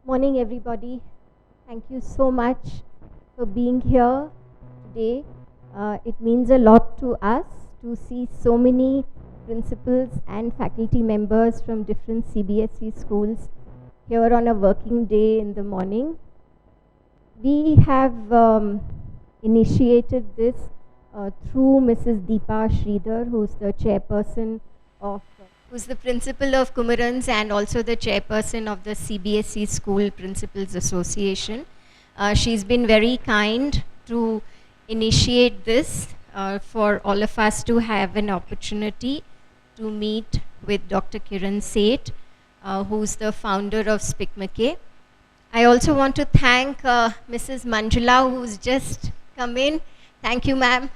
Morning, everybody. Thank you so much for being here today. It means a lot to us to see so many principals and faculty members from different CBSE schools here on a working day in the morning. We have initiated this through Mrs. Deepa Sridhar, who's the chairperson of who's the principal of Kumarans and also the chairperson of the CBSE School Principals Association. She's been very kind to initiate this for all of us to have an opportunity to meet with Dr. Kiran Seth, who's the founder of Spicmacay. I also want to thank Mrs. Manjula, who's just come in. Thank you, ma'am.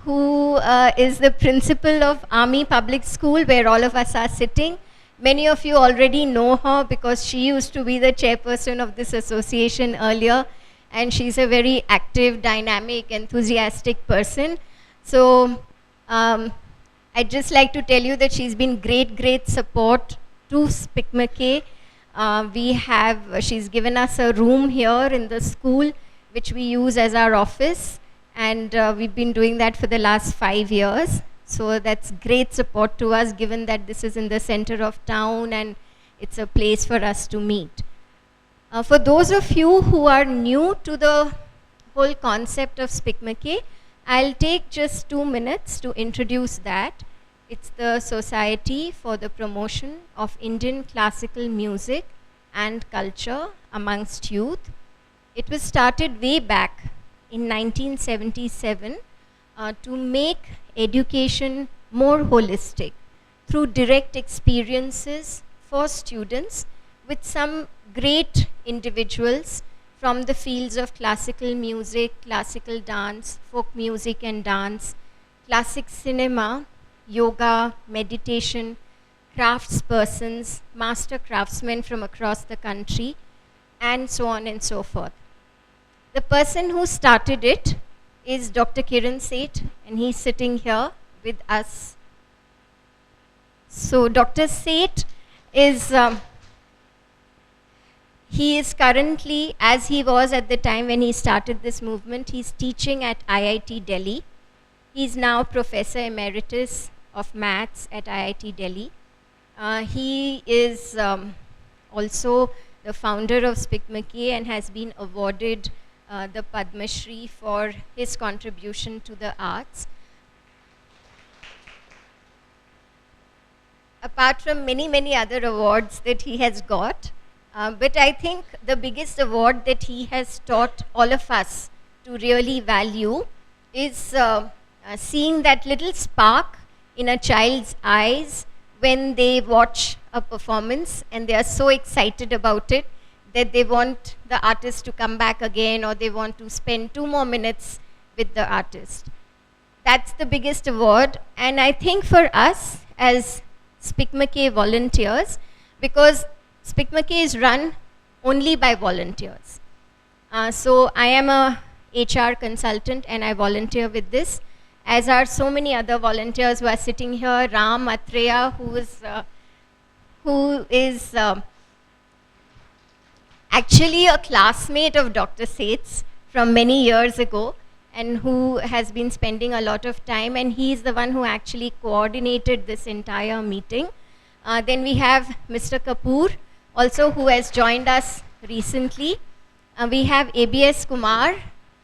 Who is the principal of Army Public School, where all of us are sitting. Many of you already know her because she used to be the chairperson of this association earlier, and she's a very active, dynamic, enthusiastic person. So I'd just like to tell you that she's been great support to Spicmacay. She's given us a room here in the school, which we use as our office. And we've been doing that for the last 5 years. So that's great support to us, given that this is in the center of town and it's a place for us to meet. For those of you who are new to the whole concept of Spicmacay, I'll take just 2 minutes to introduce that. It's the Society for the Promotion of Indian Classical Music and Culture amongst youth. It was started way back in 1977 to make education more holistic through direct experiences for students with some great individuals from the fields of classical music, classical dance, folk music and dance, classic cinema, yoga, meditation, craftspersons, master craftsmen from across the country, and so on and so forth. The person who started it is Dr. Kiran Seth, and he's sitting here with us. So Dr. Seth is, he is currently, as he was at the time when he started this movement, he's teaching at IIT Delhi. He's now Professor Emeritus of Maths at IIT Delhi. He is also the founder of Spicmacay and has been awarded the Padma Shri for his contribution to the arts. Apart from many other awards that he has got, but I think the biggest award that he has taught all of us to really value is seeing that little spark in a child's eyes when they watch a performance and they are so excited about it that they want the artist to come back again, or they want to spend 2 more minutes with the artist. That's the biggest award, and I think for us as Spicmacay volunteers, because Spicmacay is run only by volunteers. So I am a HR consultant and I volunteer with this, as are so many other volunteers who are sitting here. Ram Atreya, who is actually a classmate of Dr. Seth's from many years ago, and who has been spending a lot of time, and he's the one who actually coordinated this entire meeting. Then we have Mr. Kapoor, also, who has joined us recently. We have ABS Kumar,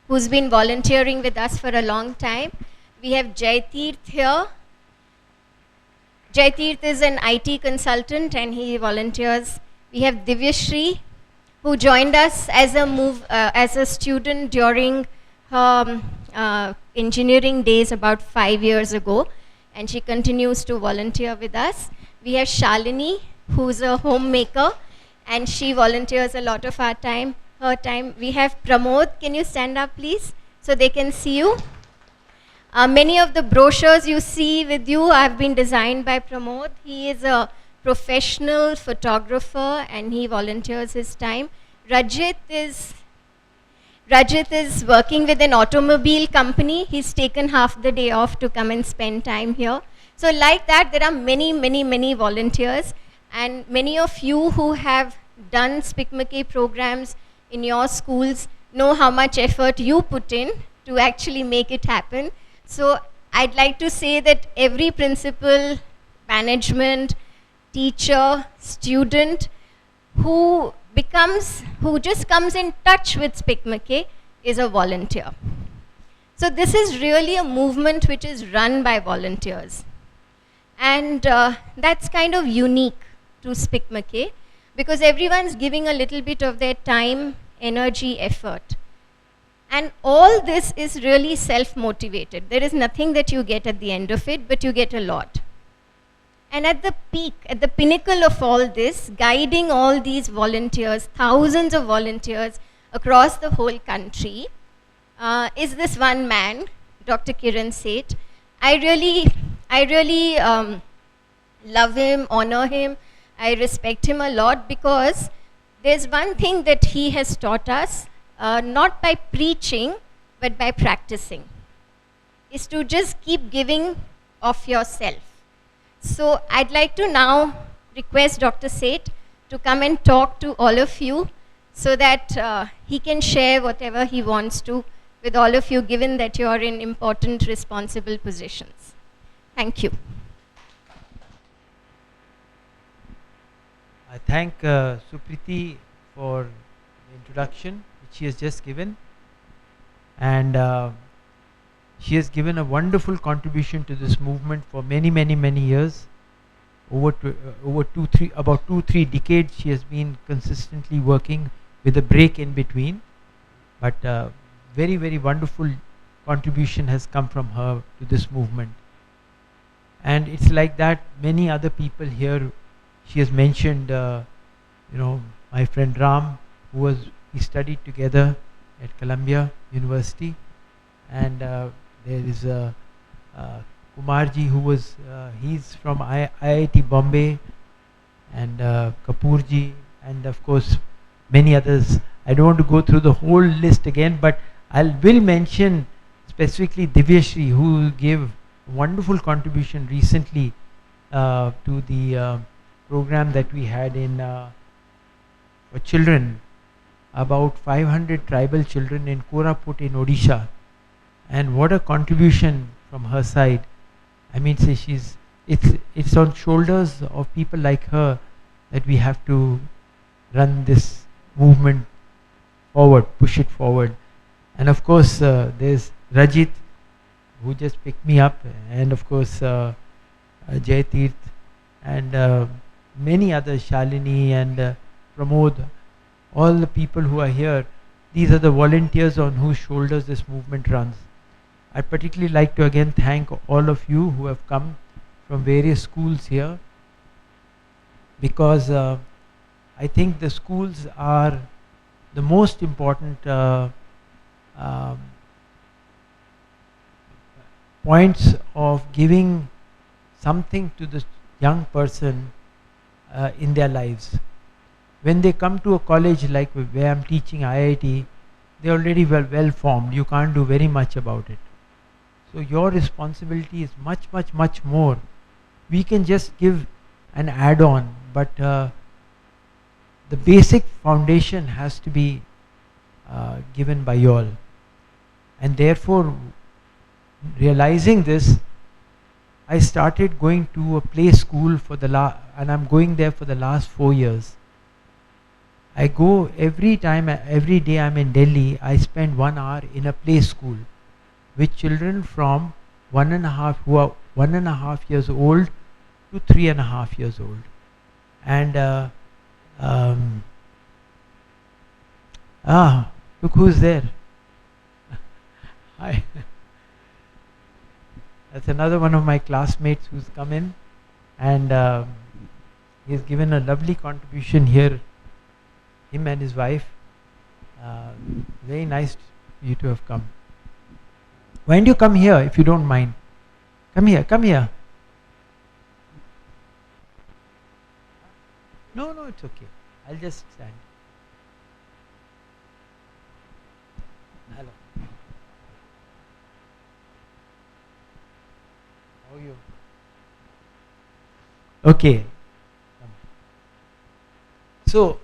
who's been volunteering with us for a long time. We have Jaitirth here. Jaitirth is an IT consultant and he volunteers. We have Divyashri, who joined us as a student during her engineering days about 5 years ago, and she continues to volunteer with us. We have Shalini, who's a homemaker, and she volunteers a lot of her time. We have Pramod. Can you stand up, please, so they can see you? Many of the brochures you see with you have been designed by Pramod. He is a professional photographer and he volunteers his time. Rajit is working with an automobile company. He's taken half the day off to come and spend time here. So like that, there are many volunteers, and many of you who have done Spicmacay programs in your schools know how much effort you put in to actually make it happen. So I'd like to say that every principal, management, teacher, student who just comes in touch with Spicmacay is a volunteer. So this is really a movement which is run by volunteers. And that's kind of unique to Spicmacay because everyone's giving a little bit of their time, energy, effort. And all this is really self-motivated. There is nothing that you get at the end of it, but you get a lot. And at the peak, at the pinnacle of all this, guiding all these volunteers, thousands of volunteers across the whole country, is this one man, Dr. Kiran Seth. I really love him, honor him. I respect him a lot because there's one thing that he has taught us, not by preaching, but by practicing, is to just keep giving of yourself. So I'd like to now request Dr. Seth to come and talk to all of you so that he can share whatever he wants to with all of you, given that you are in important, responsible positions. Thank you. I thank Supriti for the introduction which she has just given, and she has given a wonderful contribution to this movement for many years. About 2-3 decades she has been consistently working with a break in between, but very wonderful contribution has come from her to this movement. And it's like that many other people here. She has mentioned my friend Ram, we studied together at Columbia University, and there is Kumarji, who he's from IIT Bombay, and Kapoorji, and of course many others. I don't want to go through the whole list again, but I will mention specifically Shri, who gave a wonderful contribution recently to the program that we had in for children, about 500 tribal children in Koraput in Odisha, and what a contribution from her side. I mean, say it's on shoulders of people like her that we have to run this movement forward, push it forward. And of course there's Rajit, who just picked me up, and of course Jai Tirth, and many others, Shalini and Pramod, all the people who are here. These are the volunteers on whose shoulders this movement runs. I'd particularly like to again thank all of you who have come from various schools here, because I think the schools are the most important points of giving something to the young person in their lives. When they come to a college like where I'm teaching IIT, they're already well formed. You can't do very much about it. So your responsibility is much more. We can just give an add-on, but the basic foundation has to be given by you all. And therefore, realizing this, I started going to a play school and I'm going there for the last 4 years. I go every day I'm in Delhi, I spend 1 hour in a play school with children from who are 1.5 years old to 3.5 years old. And look who's there. Hi. That's another one of my classmates who's come in, and he's given a lovely contribution here, him and his wife. Very nice for you to have come. Why don't you come here if you don't mind? Come here. No, it's okay. I'll just stand. Hello. How are you? Okay. So,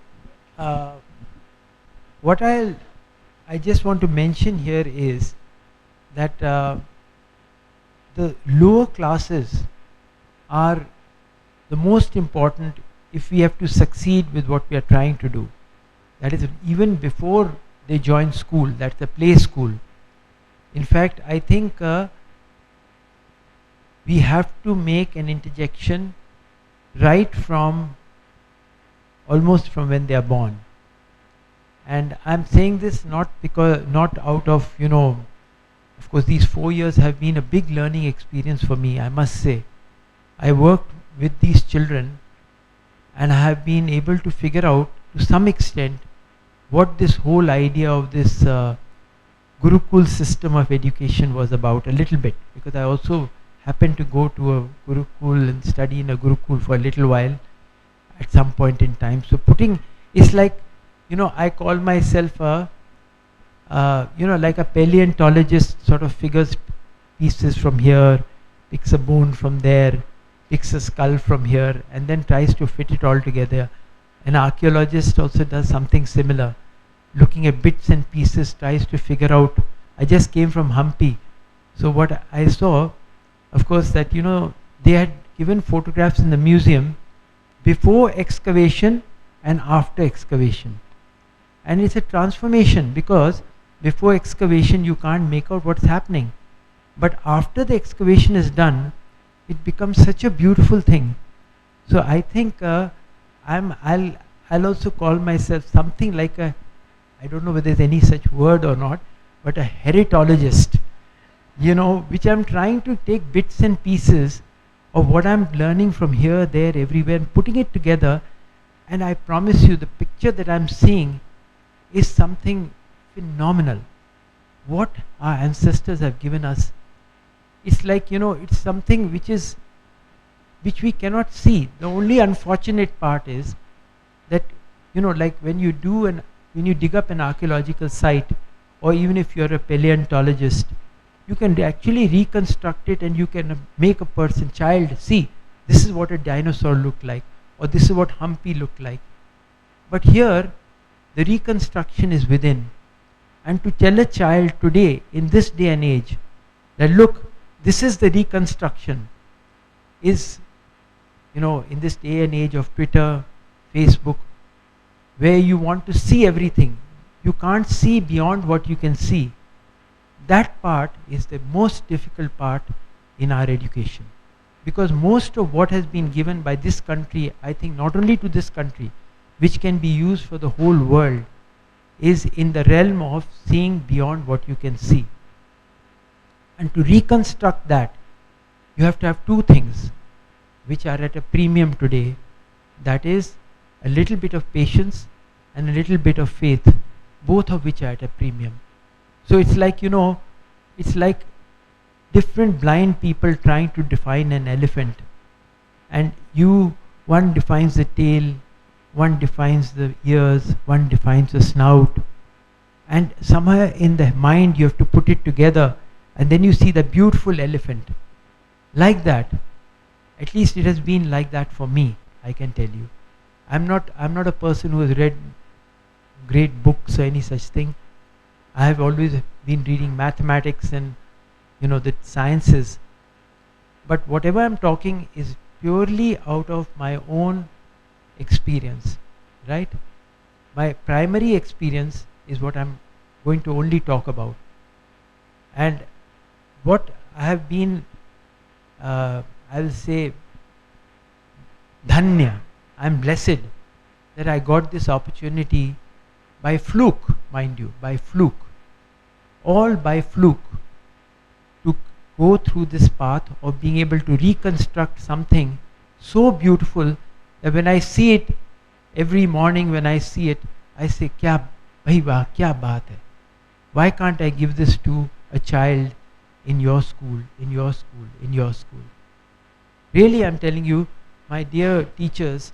uh, what I just want to mention here is that the lower classes are the most important if we have to succeed with what we are trying to do. That is, even before they join school, that's the play school. In fact, I think we have to make an interjection right from almost from when they are born. And I'm saying this not out of, of course these 4 years have been a big learning experience for me, I must say. I worked with these children and I have been able to figure out to some extent what this whole idea of this Gurukul system of education was about, a little bit, because I also happened to go to a Gurukul and study in a Gurukul for a little while at some point in time. So it's like, I call myself like a paleontologist, sort of figures pieces from here, picks a bone from there, picks a skull from here, and then tries to fit it all together. An archaeologist also does something similar, looking at bits and pieces, tries to figure out. I just came from Hampi, so what I saw, of course, that they had given photographs in the museum before excavation and after excavation. And it's a transformation, because before excavation you can't make out what's happening. But after the excavation is done, it becomes such a beautiful thing. So I think I'll also call myself something like I don't know whether there's any such word or not, but a heritologist, which I'm trying to take bits and pieces of what I'm learning from here, there, everywhere, and putting it together. And I promise you, the picture that I'm seeing is something phenomenal. What our ancestors have given us, it's like, it's something which we cannot see. The only unfortunate part is that, like when you dig up an archaeological site, or even if you're a paleontologist, you can actually reconstruct it, and you can make a child see, this is what a dinosaur looked like, or this is what Hampi looked like. But here, the reconstruction is within. And to tell a child today, in this day and age, that look, this is the reconstruction, is, in this day and age of Twitter, Facebook, where you want to see everything, you can't see beyond what you can see. That part is the most difficult part in our education. Because most of what has been given by this country, I think not only to this country, which can be used for the whole world, is in the realm of seeing beyond what you can see. And to reconstruct that, you have to have two things which are at a premium today. That is a little bit of patience and a little bit of faith, both of which are at a premium. So it's like, it's like different blind people trying to define an elephant. And one defines the tail, one defines the ears, one defines the snout. And somewhere in the mind you have to put it together, and then you see the beautiful elephant. Like that. At least it has been like that for me, I can tell you. I'm not a person who has read great books or any such thing. I have always been reading mathematics and the sciences. But whatever I'm talking is purely out of my own experience, right? My primary experience is what I'm going to only talk about. And what I have been, I will say, dhanya, I'm blessed that I got this opportunity by fluke, mind you, by fluke, all by fluke, to go through this path of being able to reconstruct something so beautiful that when I see it, every morning when I see it, I say, kya bhai wah, kya baat hai? Why can't I give this to a child in your school, in your school, in your school? Really, I'm telling you, my dear teachers,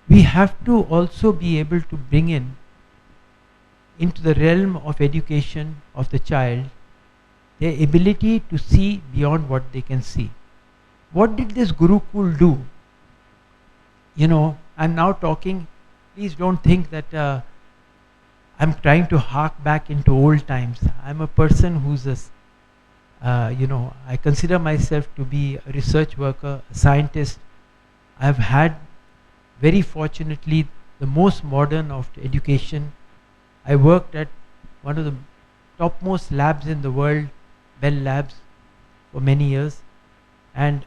we have to also be able to bring into the realm of education of the child their ability to see beyond what they can see. What did this Gurukul do? I'm now talking, please don't think that I'm trying to hark back into old times. I'm a person who's I consider myself to be a research worker, a scientist. I've had, very fortunately, the most modern of education. I worked at one of the topmost labs in the world, Bell Labs, for many years, and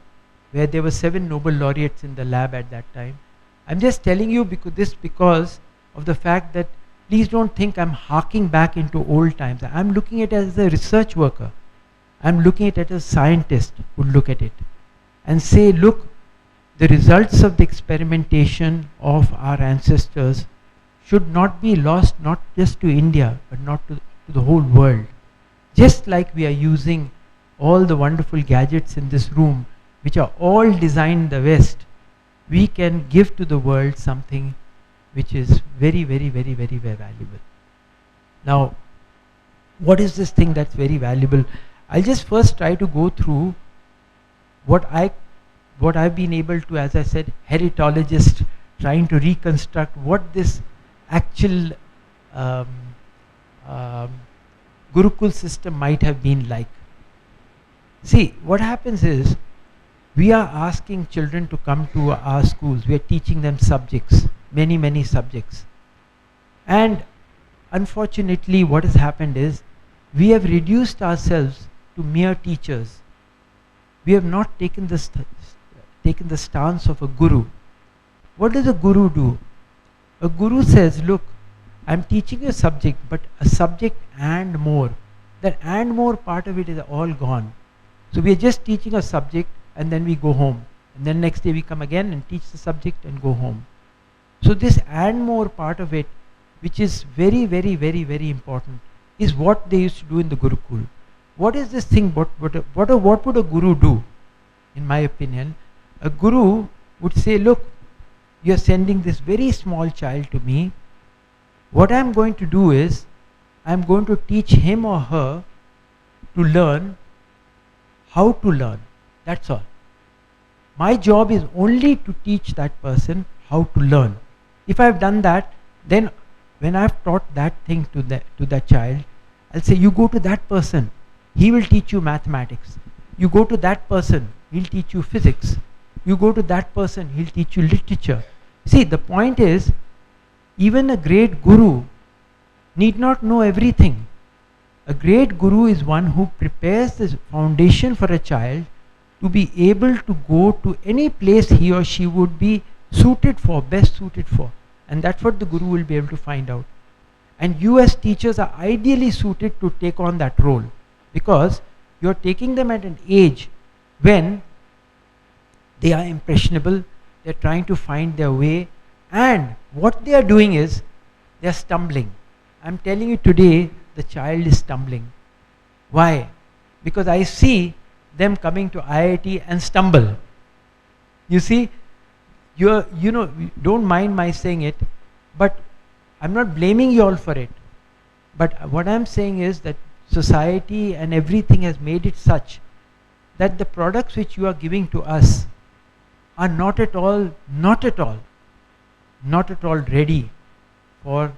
where there were 7 Nobel laureates in the lab at that time. I'm just telling you because of the fact that please don't think I'm harking back into old times. I'm looking at it as a research worker. I'm looking at it as a scientist would look at it and say, look, the results of the experimentation of our ancestors should not be lost, not just to India, but not to the whole world. Just like we are using all the wonderful gadgets in this room, which are all designed in the West, we can give to the world something which is very, very, very, very, very valuable. Now, what is this thing that's very valuable? I'll just first try to go through what I've been able to, as I said, heritologist, trying to reconstruct what this actual Gurukul system might have been like. See, what happens is, we are asking children to come to our schools. We are teaching them subjects, many, many subjects. And unfortunately, what has happened is, we have reduced ourselves to mere teachers. We have not taken the stance of a guru. What does a guru do? A guru says, look, I'm teaching you a subject, but a subject and more. That and more part of it is all gone. So we are just teaching a subject and then we go home. And then next day we come again and teach the subject and go home. So this and more part of it, which is very, very, very, very important, is what they used to do in the Gurukul. What is this thing? What would a guru do? In my opinion, a guru would say, look, you are sending this very small child to me. What I'm going to do is, I'm going to teach him or her to learn how to learn. That's all. My job is only to teach that person how to learn. If I've done that, then when I've taught that thing to that child, I'll say, you go to that person, he will teach you mathematics. You go to that person, he'll teach you physics. You go to that person, he'll teach you literature. See, the point is, even a great guru need not know everything. A great guru is one who prepares the foundation for a child to be able to go to any place he or she would be suited for, best suited for. And that's what the guru will be able to find out. And you as teachers are ideally suited to take on that role, because you're taking them at an age when they are impressionable, they're trying to find their way, and what they are doing is, they're stumbling. I'm telling you today, the child is stumbling. Why? Because I see them coming to IIT and stumble. You see, don't mind my saying it, but I'm not blaming you all for it. But what I'm saying is that society and everything has made it such that the products which you are giving to us are not at all ready for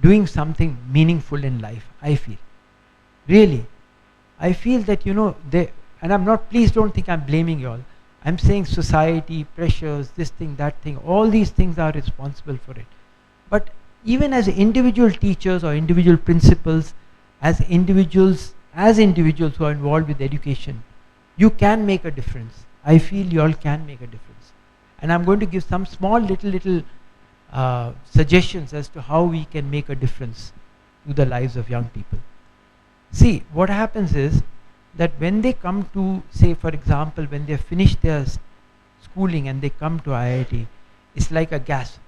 doing something meaningful in life, I feel. Really. I feel that, and I'm not, please don't think I'm blaming you all. I'm saying society, pressures, this thing, that thing, all these things are responsible for it. But even as individual teachers or individual principals, as individuals who are involved with education, you can make a difference. I feel you all can make a difference. And I'm going to give some small little suggestions as to how we can make a difference to the lives of young people. See, what happens is that when they come to, say for example, when they finish their schooling and they come to IIT, it's like a gas.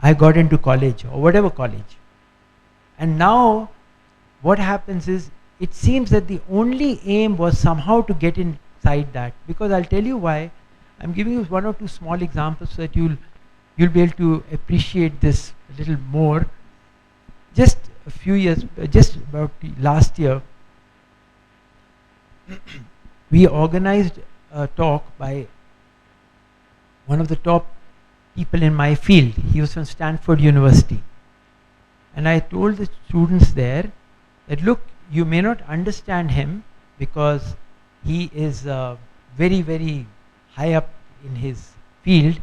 I got into college, or whatever college. And now what happens is, it seems that the only aim was somehow to get inside that. Because I'll tell you why. I'm giving you one or two small examples so that you'll be able to appreciate this a little more. Just a few years, just about last year, we organized a talk by one of the top people in my field. He was from Stanford University. And I told the students there that look, you may not understand him because he is very, very high up in his field,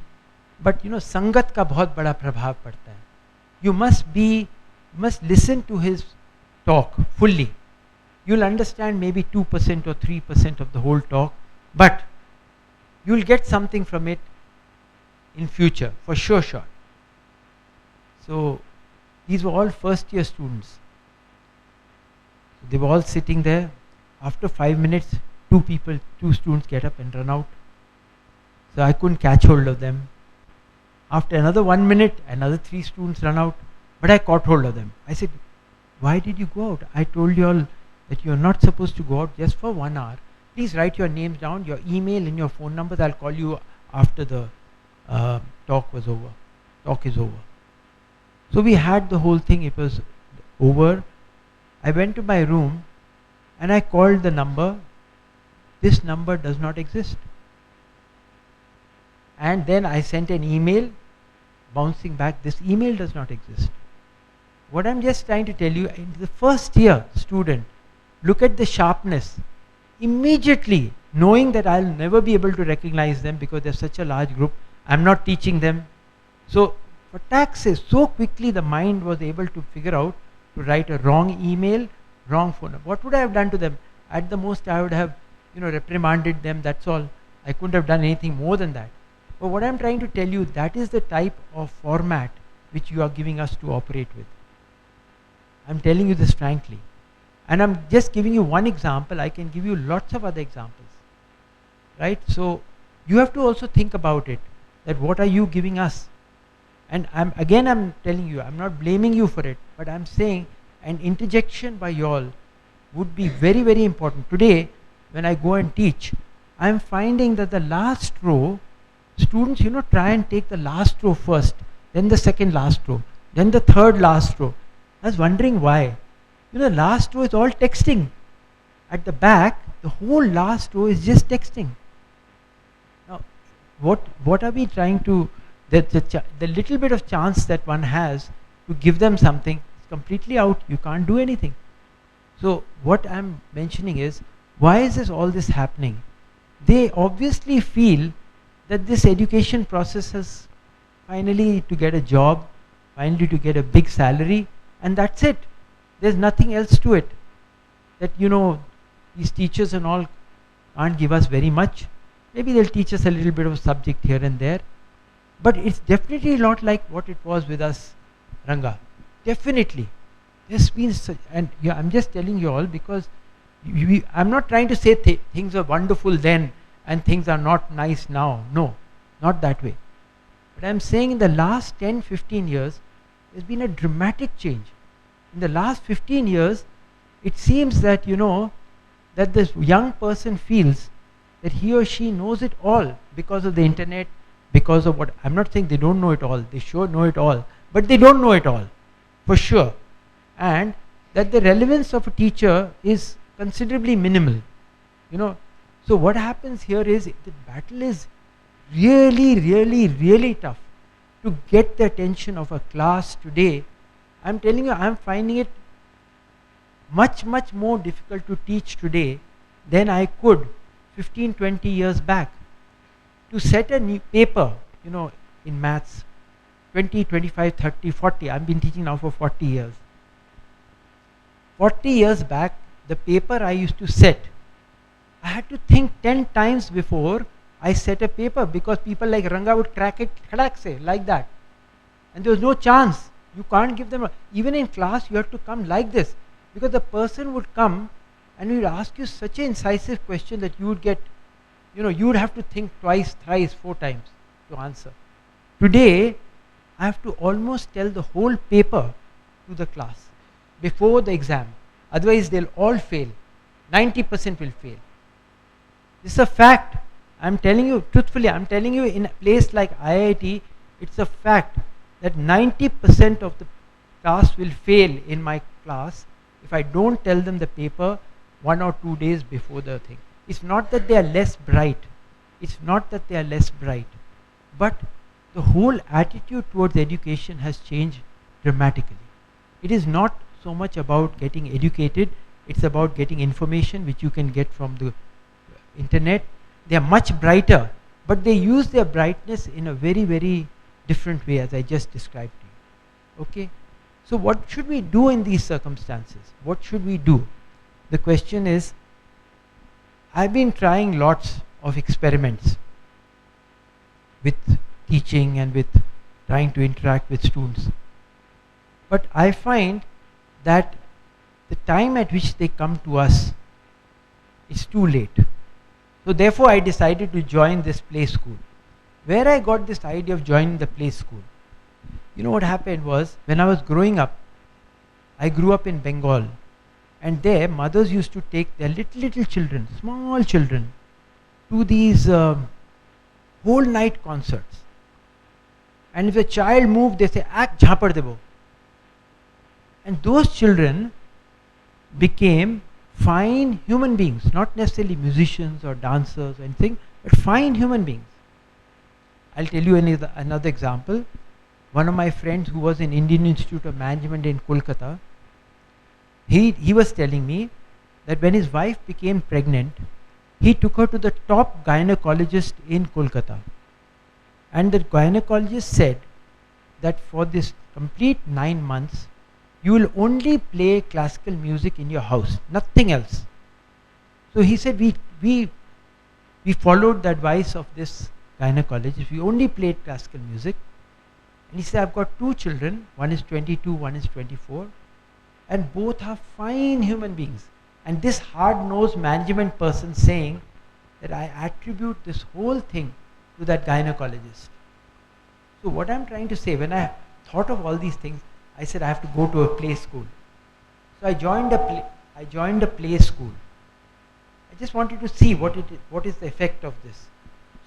but संगत का बहुत बड़ा प्रभाव पड़ता है. You must listen to his talk fully. You'll understand maybe 2% or 3% of the whole talk, but you'll get something from it in future, for sure. So these were all first year students. They were all sitting there. After 5 minutes, two students get up and run out. So I couldn't catch hold of them. After another 1 minute, another 3 students run out, but I caught hold of them. I said, why did you go out? I told you all that you're not supposed to go out just for 1 hour. Please write your names down, your email and your phone numbers. I'll call you after the talk is over. So we had the whole thing. It was over. I went to my room and I called the number. This number does not exist. And then I sent an email bouncing back. This email does not exist. What I'm just trying to tell you, in the first year student, look at the sharpness. Immediately, knowing that I'll never be able to recognize them because they're such a large group, I'm not teaching them. So for taxes, so quickly the mind was able to figure out to write a wrong email, wrong phone number. What would I have done to them? At the most I would have reprimanded them, that's all. I couldn't have done anything more than that. But what I'm trying to tell you, that is the type of format which you are giving us to operate with. I'm telling you this frankly. And I'm just giving you one example. I can give you lots of other examples. Right? So you have to also think about it, that what are you giving us? And I'm telling you, I'm not blaming you for it, but I'm saying an interjection by you all would be very, very important. Today, when I go and teach, I'm finding that the last row, students, try and take the last row first, then the second last row, then the third last row. I was wondering why. The last row is all texting. At the back, the whole last row is just texting. Now, what are we trying to, the little bit of chance that one has to give them something is completely out. You can't do anything. So what I'm mentioning is, why is all this happening? They obviously feel that this education process has finally to get a job, finally to get a big salary, and that's it. There's nothing else to it. That these teachers and all can't give us very much. Maybe they'll teach us a little bit of a subject here and there, but it's definitely not like what it was with us, Ranga. Definitely. There's been such, and I'm just telling you all because I'm not trying to say things were wonderful then and things are not nice now. No, not that way. But I'm saying in the last 10-15 years, there's been a dramatic change. In the last 15 years, it seems that, that this young person feels that he or she knows it all because of the internet, because of what, I'm not saying they don't know it all, they sure know it all, but they don't know it all, for sure. And that the relevance of a teacher is considerably minimal, So what happens here is, the battle is really, really, really tough to get the attention of a class today. I'm telling you, I'm finding it much, much more difficult to teach today than I could 15-20 years back. To set a new paper, in maths, 20, 25, 30, 40, I've been teaching now for 40 years. 40 years back, the paper I used to set, I had to think 10 times before I set a paper, because people like Ranga would crack it, like that. And there was no chance. You can't give them, even in class you have to come like this, because the person would come and he would ask you such an incisive question that you would get, you would have to think twice, thrice, 4 times to answer. Today, I have to almost tell the whole paper to the class before the exam. Otherwise, they'll all fail. 90% will fail. This is a fact. I'm telling you, truthfully, I'm telling you, in a place like IIT, it's a fact that 90% of the class will fail in my class if I don't tell them the paper 1 or 2 days before the thing. It's not that they are less bright. It's not that they are less bright. But the whole attitude towards education has changed dramatically. it is not so much about getting educated, it's about getting information which you can get from the internet. They are much brighter, but they use their brightness in a very, very different way, as I just described to you. Okay? So what should we do in these circumstances? What should we do? The question is, I've been trying lots of experiments with teaching and with trying to interact with students. But I find that the time at which they come to us is too late. So therefore I decided to join this play school. Where I got this idea of joining the play school, you know what happened was, when I was growing up, I grew up in Bengal, and there mothers used to take their little children, small children, to these whole night concerts. And if a child moved, they say, "Ak jhapar debo." And those children became fine human beings, not necessarily musicians or dancers or anything, but fine human beings. I'll tell you another example. One of my friends who was in Indian Institute of Management in Kolkata, he was telling me that when his wife became pregnant, he took her to the top gynecologist in Kolkata. And the gynecologist said that for this complete 9 months, you will only play classical music in your house, nothing else. So he said, we followed the advice of this gynecologist. We only played classical music. And he said, I've got 2 children, one is 22, one is 24, and both are fine human beings. And this hard-nosed management person saying that I attribute this whole thing to that gynecologist. So what I'm trying to say, when I thought of all these things, I said I have to go to a play school. So I joined a play school. I just wanted to see what is the effect of this.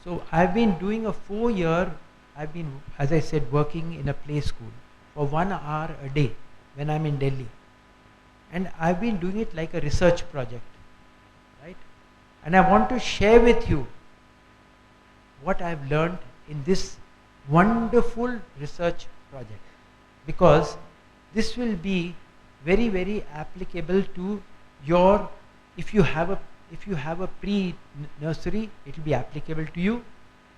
So I've been doing a 4-year, I've been, as I said, working in a play school for 1 hour a day when I'm in Delhi. And I've been doing it like a research project, right? And I want to share with you what I've learned in this wonderful research project, because this will be very, very applicable to your, if you have a pre-nursery, it will be applicable to you.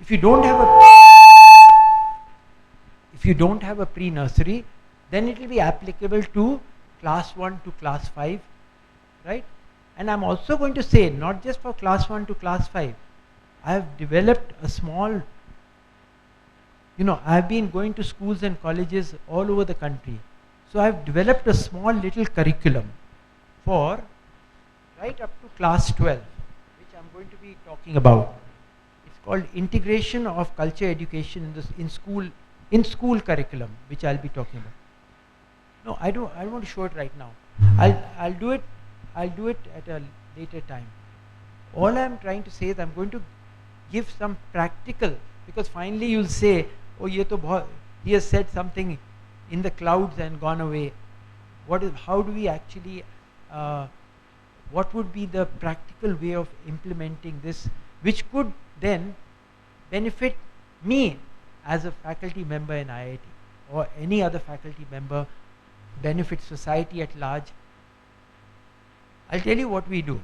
If you don't have a pre-nursery, then it will be applicable to class 1 to class 5, right? And I'm also going to say, not just for class 1 to class 5, I have developed a small, I've been going to schools and colleges all over the country. So I've developed a small little curriculum for right up to class 12, which I'm going to be talking about. It's called Integration of Culture Education in School Curriculum, which I'll be talking about. No, I don't want to show it right now. I'll do it at a later time. All I'm trying to say is I'm going to give some practical, because finally you'll say, oh, he has said something in the clouds and gone away. How do we actually, what would be the practical way of implementing this, which could then benefit me as a faculty member in IIT, or any other faculty member, benefit society at large. I'll tell you what we do.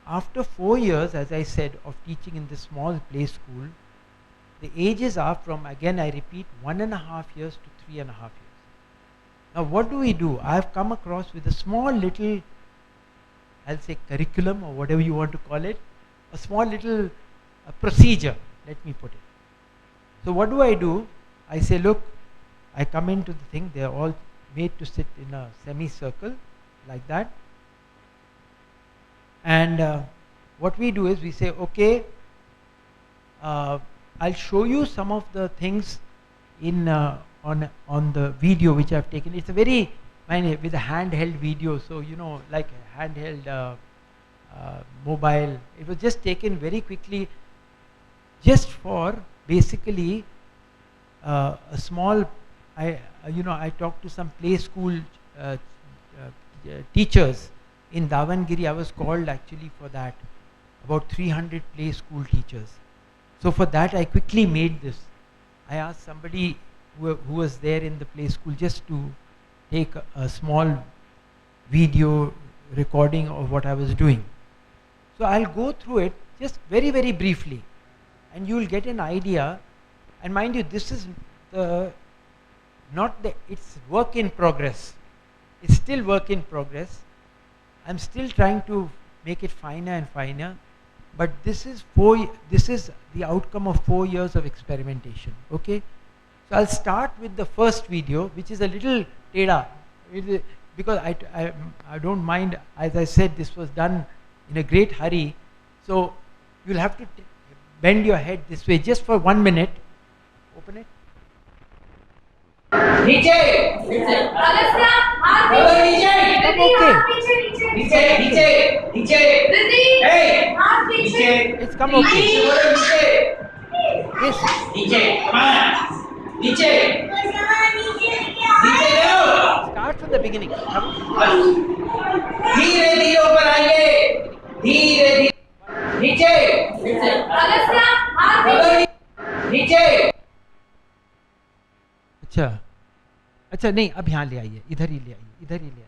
After 4 years, as I said, of teaching in this small play school, the ages are from, again I repeat, 1.5 years to 3.5 years. Now what do we do? I have come across with a small little, I'll say curriculum or whatever you want to call it, a small little procedure, let me put it. So what do? I say, look, I come into the thing, they are all made to sit in a semicircle like that. And what we do is we say, okay, I'll show you some of the things in on the video which I've taken. It's a very, with a handheld video, so like a handheld mobile. It was just taken very quickly, just for basically a small. I talked to some play school teachers in Davangere. I was called actually for that, about 300 play school teachers. So for that I quickly made this. I asked somebody who was there in the play school, just to take a small video recording of what I was doing. So I'll go through it just very, very briefly, and you will get an idea. And mind you, this is it's work in progress. It's still work in progress. I'm still trying to make it finer and finer, but this is the outcome of 4 years of experimentation. Okay, so I'll start with the first video, which is a little teda, because I don't mind. As I said, this was done in a great hurry, so you'll have to bend your head this way just for 1 minute. Open it. नीचे अगस्त्या हाथ नीचे नीचे नीचे नीचे ए हाथ नीचे It's come okay. नीचे Yes. नीचे नीचे नीचे जाओ. Start from the beginning. धीरे धीरे ऊपर आइए. धीरे धीरे नीचे अगस्त्या हाथ नीचे. अच्छा नहीं, अब यहाँ ले आइए, इधर ही ले आइए.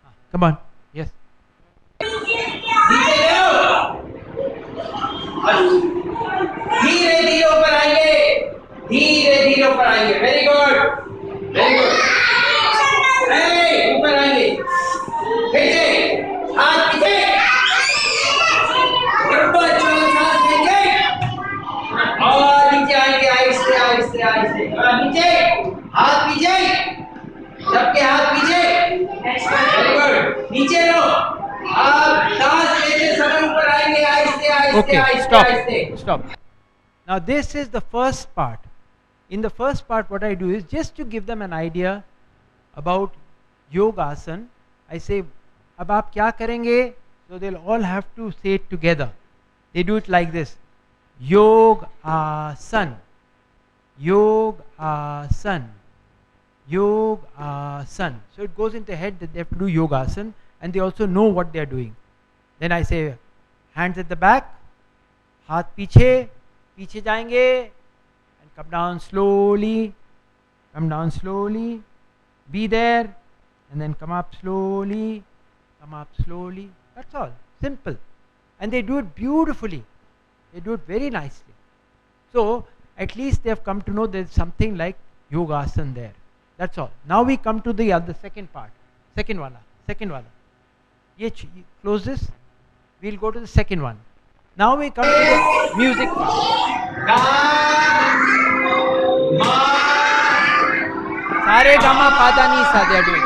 हाँ, come on. Yes. नीचे जाओ. धीरे धीरे ऊपर आइए. धीरे धीरे ऊपर आइए. Very good, very good. ऊपर आइए. पीछे हाथ पीछे. ऊपर सांस लेंगे और नीचे आएंगे. आहिस्ते आहिस्ते आहिस्ते. नीचे हाथ पीछे. सबके हाथ पीछे. Very good. नीचे लो. आप सांस लेते समय ऊपर आएंगे. आहिस्ते आहिस्ते Okay, आहिस्ते आहिस्ते. stop. Now this is the first part. In the first part, what I do is just to give them an idea about yoga asana. I say, अब आप क्या करेंगे? So they'll all have to say it together. They do it like this: Yog asana, Yog asana, Yog asana. So it goes into the head that they have to do yoga asana, and they also know what they are doing. Then I say, hands at the back, हाथ पीछे, पीछे जाएंगे, and come down slowly, come down slowly, be there, and then come up slowly, come up slowly. That's all, simple. And they do it beautifully. They do it very nicely. So at least they have come to know there's something like yoga asana there. That's all. Now we come to the second part. Second wala. Ye close this. We'll go to the second one. Now we come to the music part. Sare gama pada ni sa they are doing.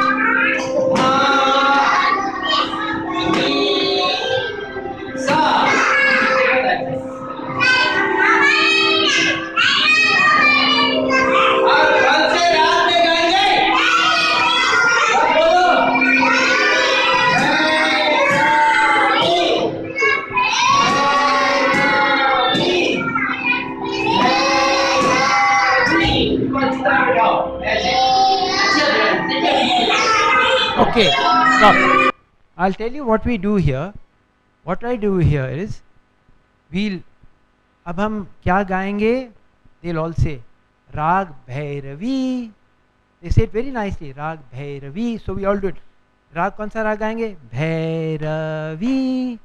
Okay, stop. I'll tell you what we do here. What I do here is, अब हम क्या गाएंगे? They'll all say, Rag Bhairavi. They say it very nicely, Rag Bhairavi. So we all do it. Rag कौन सा राग गाएंगे? Bhairavi,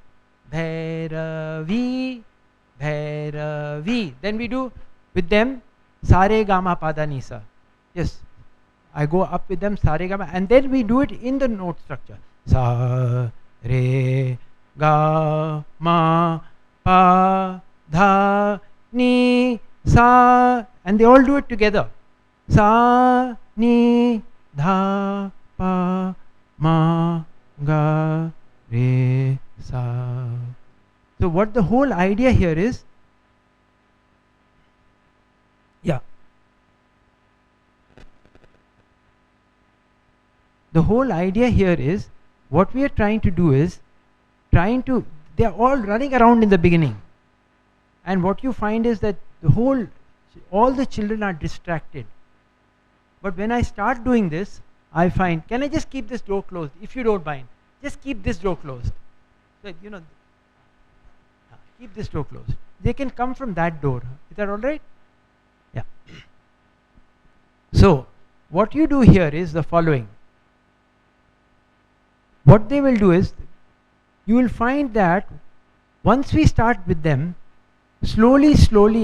Bhairavi, Bhairavi. Then we do with them Sare Gama Pada Nisa. Yes. I go up with them, Sare Gama, and then we do it in the note structure. Sa, Re, Ga, Ma, Pa, Dha, Ni, Sa, and they all do it together. Sa, Ni, Dha, Pa, Ma, Ga, Re, Sa. So what the whole idea here is, the whole idea here is, what we are trying to do is, they are all running around in the beginning. And what you find is that all the children are distracted. But when I start doing this, I find, can I just keep this door closed? If you don't mind, just keep this door closed. So, keep this door closed. They can come from that door. Is that all right? Yeah. So, what you do here is the following. What they will do is, you will find that once we start with them, slowly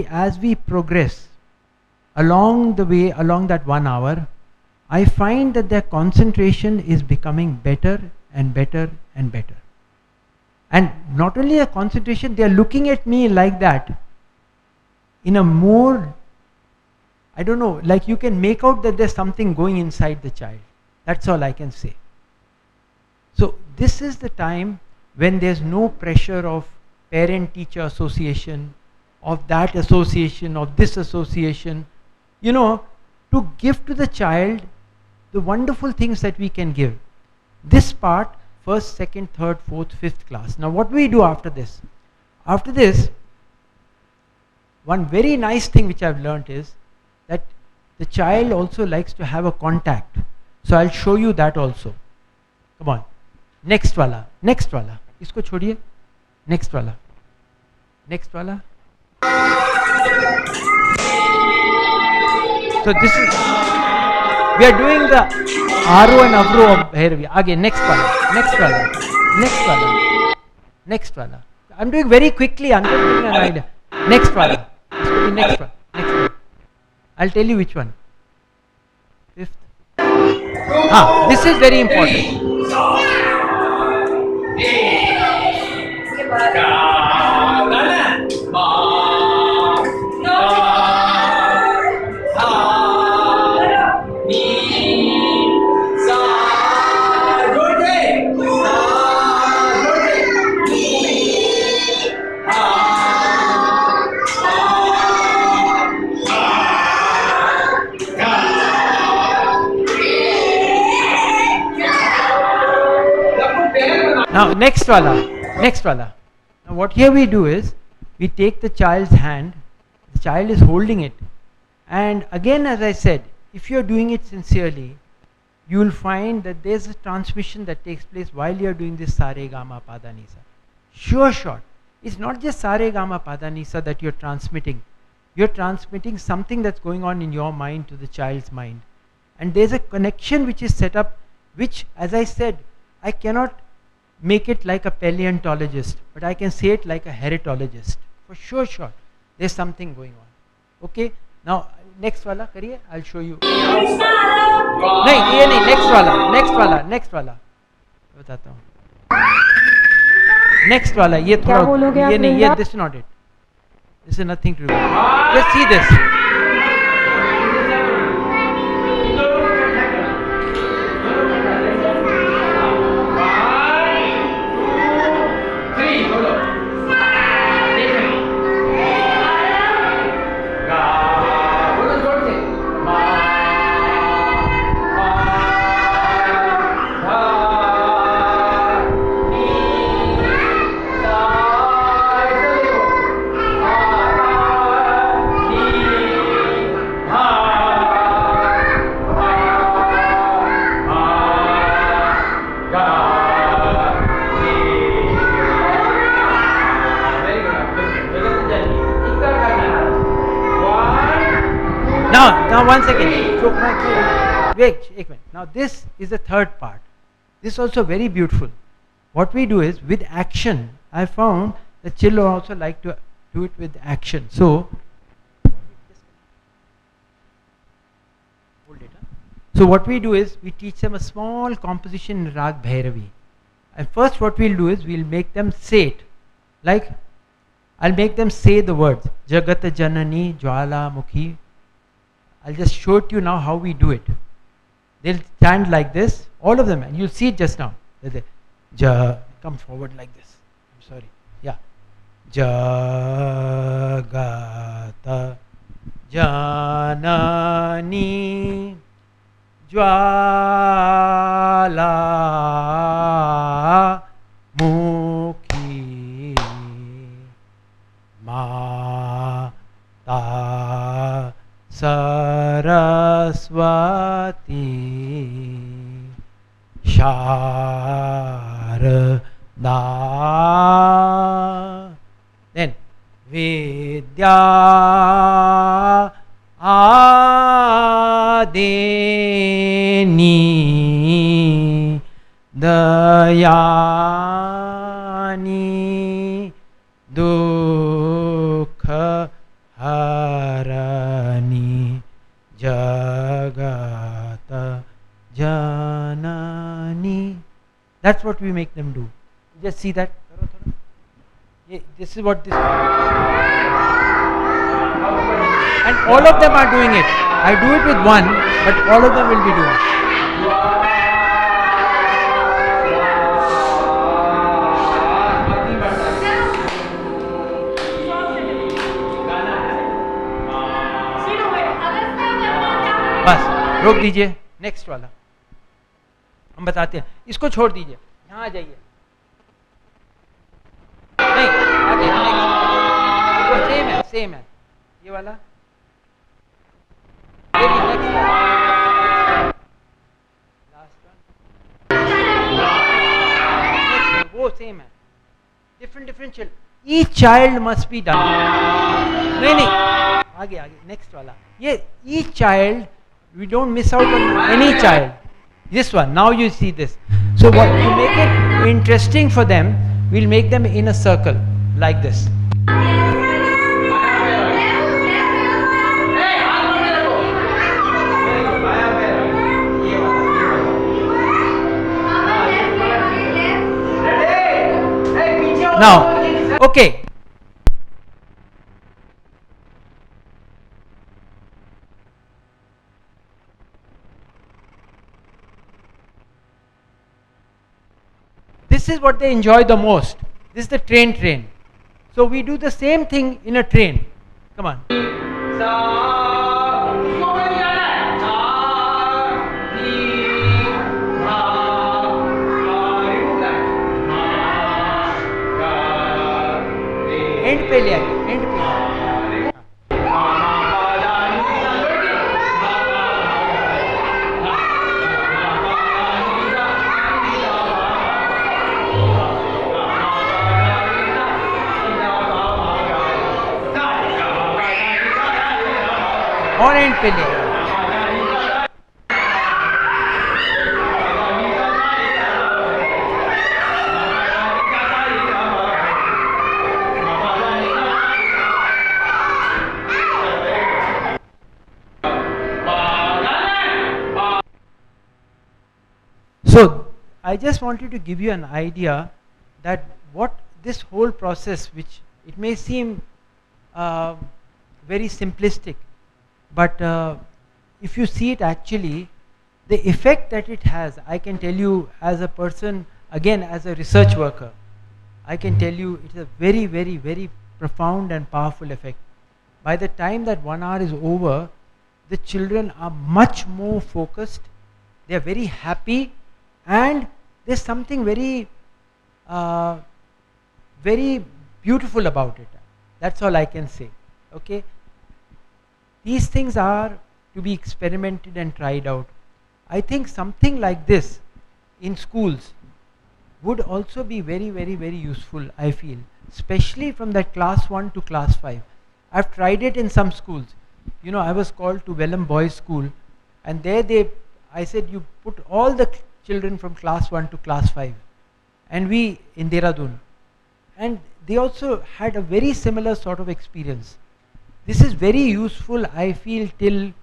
as we progress along the way, along that 1 hour, I find that their concentration is becoming better and better and better. And not only a concentration, they are looking at me like that in a more, I don't know, like you can make out that there's something going inside the child. That's all I can say. So this is the time when there's no pressure of parent-teacher association, of that association, of this association, to give to the child the wonderful things that we can give. This part, first, second, third, fourth, fifth class. Now what we do after this? After this, one very nice thing which I've learnt is that the child also likes to have a contact. So I'll show you that also. Come on. Next wala. Isko chhodiye. Next wala. So this is, we are doing the Aro and Avro of Bhairavi. Again, next wala. I'm doing very quickly, I'm just giving an idea. Next wala. This could be next one. I'll tell you which one. Fifth. This is very important. Now next wala. Now what here we do is, we take the child's hand, the child is holding it, and again, as I said, if you are doing it sincerely, you will find that there is a transmission that takes place while you are doing this Sare Gama Pada Nisa. Sure shot. It's not just Sare Gama Pada Nisa that you are transmitting. You are transmitting something that's going on in your mind to the child's mind. And there's a connection which is set up, which, as I said, I cannot make it like a paleontologist, but I can say it like a heritologist. For sure shot. There's something going on. Okay? Now, next wala kariye, I'll show you. Next wala. बताता हूँ. Next wala, ये थोड़ा, ये नहीं, ये this is not it. This is nothing to do. Just see this. Now 1 second. Wait, एक minute. Now this is the third part. This is also very beautiful. What we do is, with action, I found the children also like to do it with action. So what we do is, we teach them a small composition in Rag Bhairavi. And first what we'll do is, we'll make them say it. Like, I'll make them say the words. Jagat Janani Jwala Mukhi. I'll just show it to you now how we do it. They'll stand like this, all of them, and you'll see it just now. Come forward like this. I'm sorry. Yeah. Jagata Janani Jwala Mukhi Mata Saraswati Sharda. Then Vidya Adi deni dayani dukha harani jagata janani. That's what we make them do. Just see that. This is what this. And all of them are doing it. I do it with one, but all of them will be doing it. बस रोक दीजिए. Next वाला हम बताते हैं. इसको छोड़ दीजिए. यहाँ आ जाइए. नहीं आगे नेक्स्ट. वो सेम है ये वाला. वो सेम है. different children. Each child must be done. नहीं आगे next वाला. ये each child, we don't miss out on any child. This one, now you see this. So what to make it interesting for them, we'll make them in a circle like this. Now, okay. This is what they enjoy the most. This is the train. So we do the same thing in a train. Come on. End पे ले आइए. End पे. और and पे ले. So I just wanted to give you an idea that what this whole process, which it may seem very simplistic, but if you see it actually, the effect that it has, I can tell you as a person, again as a research worker, I can tell you it is a very, very, very profound and powerful effect. By the time that 1 hour is over, the children are much more focused, they are very happy, and there's something very, very beautiful about it. That's all I can say. Okay? These things are to be experimented and tried out. I think something like this in schools would also be very, very, very useful, I feel, especially from that class 1 to class 5. I've tried it in some schools. You know, I was called to Welham Boys School, and there I said, you put all the children from class 1 to class 5, and we in Dehradun, and they also had a very similar sort of experience. This is very useful, I feel, till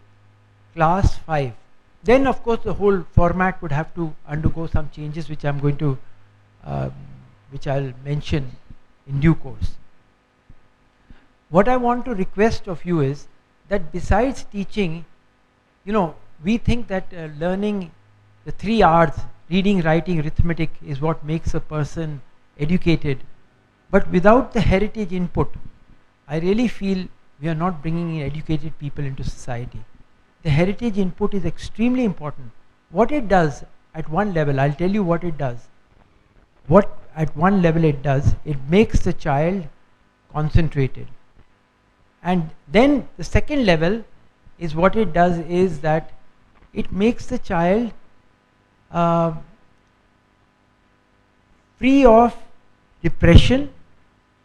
class 5. Then of course the whole format would have to undergo some changes, which I'm going to, which I'll mention in due course. What I want to request of you is that besides teaching, you know, we think that learning the 3 R's, reading, writing, arithmetic, is what makes a person educated. But without the heritage input, I really feel we are not bringing in educated people into society. The heritage input is extremely important. What it does at one level, I'll tell you what it does. What at one level it does, it makes the child concentrated. And then the second level is what it does is that it makes the child free of depression,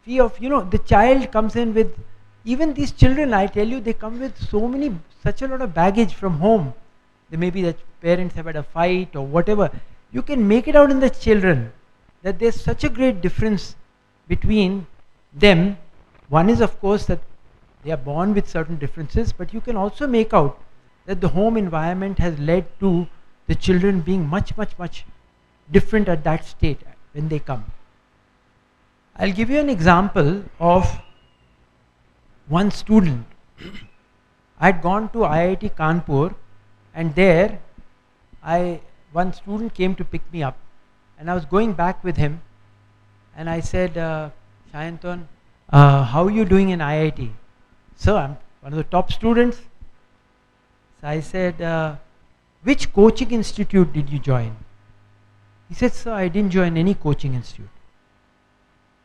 free of, you know, the child comes in with, even these children, I tell you, they come with such a lot of baggage from home. There may be that parents have had a fight or whatever. You can make it out in the children that there's such a great difference between them. One is, of course, that they are born with certain differences, but you can also make out that the home environment has led to the children being much, much, much different at that state when they come. I'll give you an example of one student. I'd gone to IIT Kanpur, and there one student came to pick me up, and I was going back with him, and I said, Shayantan, how are you doing in IIT? Sir, I'm one of the top students. So I said, which coaching institute did you join? He said, sir, I didn't join any coaching institute.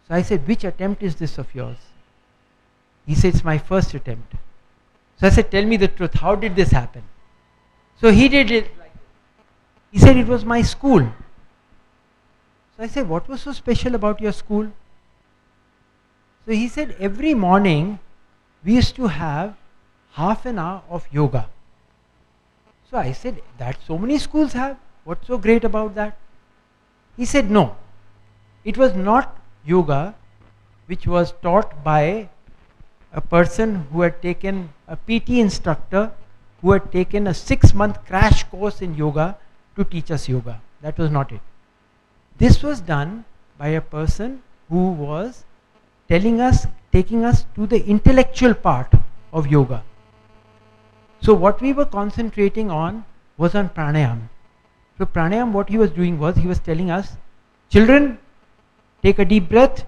So I said, which attempt is this of yours? He said, it's my first attempt. So I said, tell me the truth, how did this happen? So he did it like this. He said, it was my school. So I said, what was so special about your school? So he said, every morning we used to have half an hour of yoga. So I said, that so many schools have, what's so great about that? He said, no, it was not yoga which was taught by a person who had taken a PT instructor who had taken a 6-month crash course in yoga to teach us yoga. That was not it. This was done by a person who was telling us, taking us to the intellectual part of yoga. So what we were concentrating on was on pranayam. So pranayam, what he was doing was, he was telling us, children, take a deep breath,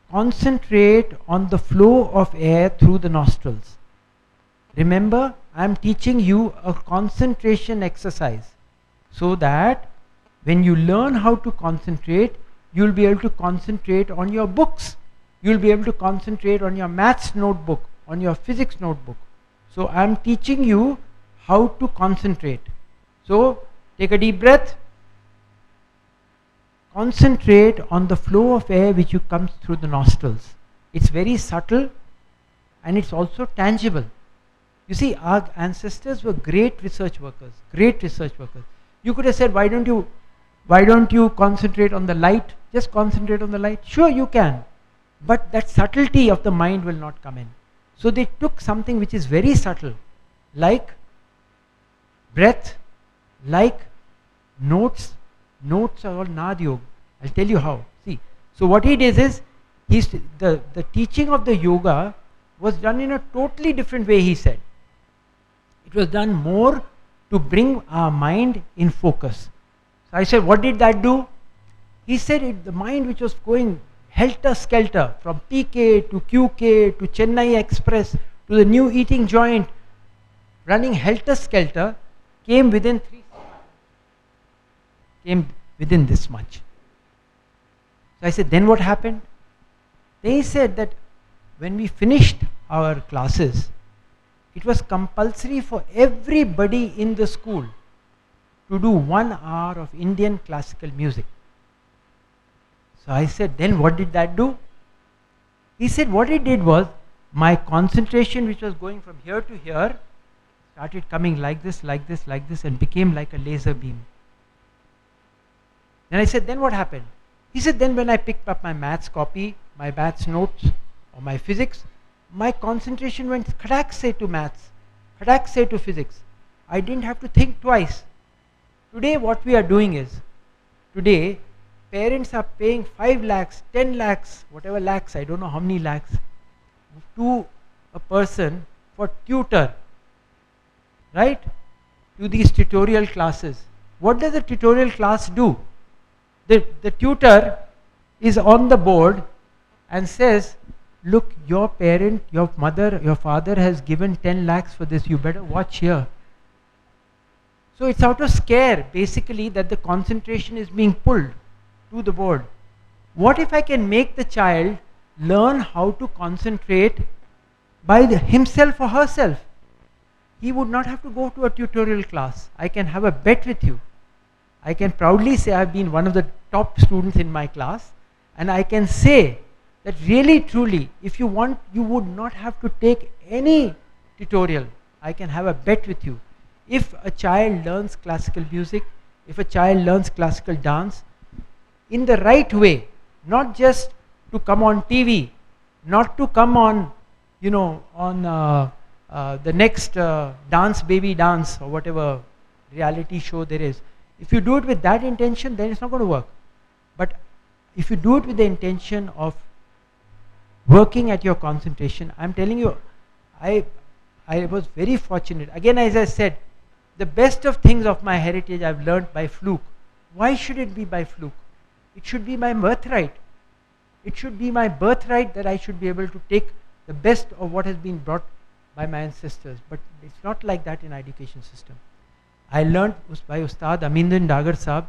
concentrate on the flow of air through the nostrils. Remember, I am teaching you a concentration exercise so that when you learn how to concentrate, you will be able to concentrate on your books. You will be able to concentrate on your maths notebook, on your physics notebook. So I am teaching you how to concentrate. So take a deep breath. Concentrate on the flow of air which comes through the nostrils. It's very subtle and it's also tangible. You see, our ancestors were great research workers, great research workers. You could have said, why don't you concentrate on the light? Just concentrate on the light. Sure, you can. But that subtlety of the mind will not come in. So they took something which is very subtle, like breath, like notes. Notes are all nad yoga. I'll tell you how. See, so what he did is, the teaching of the yoga was done in a totally different way, he said. It was done more to bring our mind in focus. So I said, what did that do? He said, the mind which was going helter-skelter from PK to QK to Chennai Express to the new eating joint, running helter-skelter, came within this much. So I said, then what happened? Then he said that when we finished our classes, it was compulsory for everybody in the school to do 1 hour of Indian classical music. So I said, then what did that do? He said, what it did was, my concentration which was going from here to here started coming like this, like this, like this, and became like a laser beam. Then I said, then what happened? He said, then when I picked up my maths copy, my maths notes, or my physics, my concentration went khadak se to maths, khadak se to physics. I didn't have to think twice. Today what we are doing is, today parents are paying 5 lakhs, 10 lakhs, whatever lakhs, I don't know how many lakhs, to a person for tutor, right? To these tutorial classes. What does the tutorial class do? The tutor is on the board and says, look, your parent, your mother, your father has given 10 lakhs for this, you better watch here. So it's out of scare basically that the concentration is being pulled to the board. What if I can make the child learn how to concentrate by himself or herself? He would not have to go to a tutorial class. I can have a bet with you. I can proudly say I've been one of the top students in my class, and I can say that really truly, if you want, you would not have to take any tutorial. I can have a bet with you. If a child learns classical music, if a child learns classical dance, in the right way, not just to come on TV, not to come on, on the next Dance Baby Dance or whatever reality show there is. If you do it with that intention, then it's not going to work. But if you do it with the intention of working at your concentration, I'm telling you, I was very fortunate. Again, as I said, the best of things of my heritage I've learned by fluke. Why should it be by fluke? It should be my birthright. It should be my birthright that I should be able to take the best of what has been brought by my ancestors. But it's not like that in our education system. I learned by Ustad Aminuddin Dagar Sahab.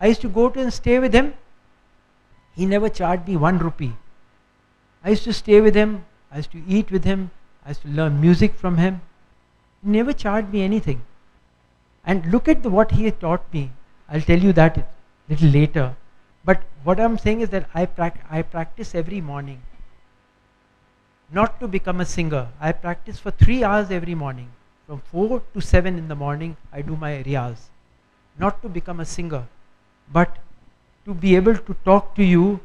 I used to go to and stay with him. He never charged me 1 rupee. I used to stay with him. I used to eat with him. I used to learn music from him. He never charged me anything. And look at what he had taught me. I'll tell you that a little later. But what I'm saying is that I practice every morning. Not to become a singer. I practice for 3 hours every morning. From 4 to 7 in the morning, I do my riyaz. Not to become a singer, but to be able to talk to you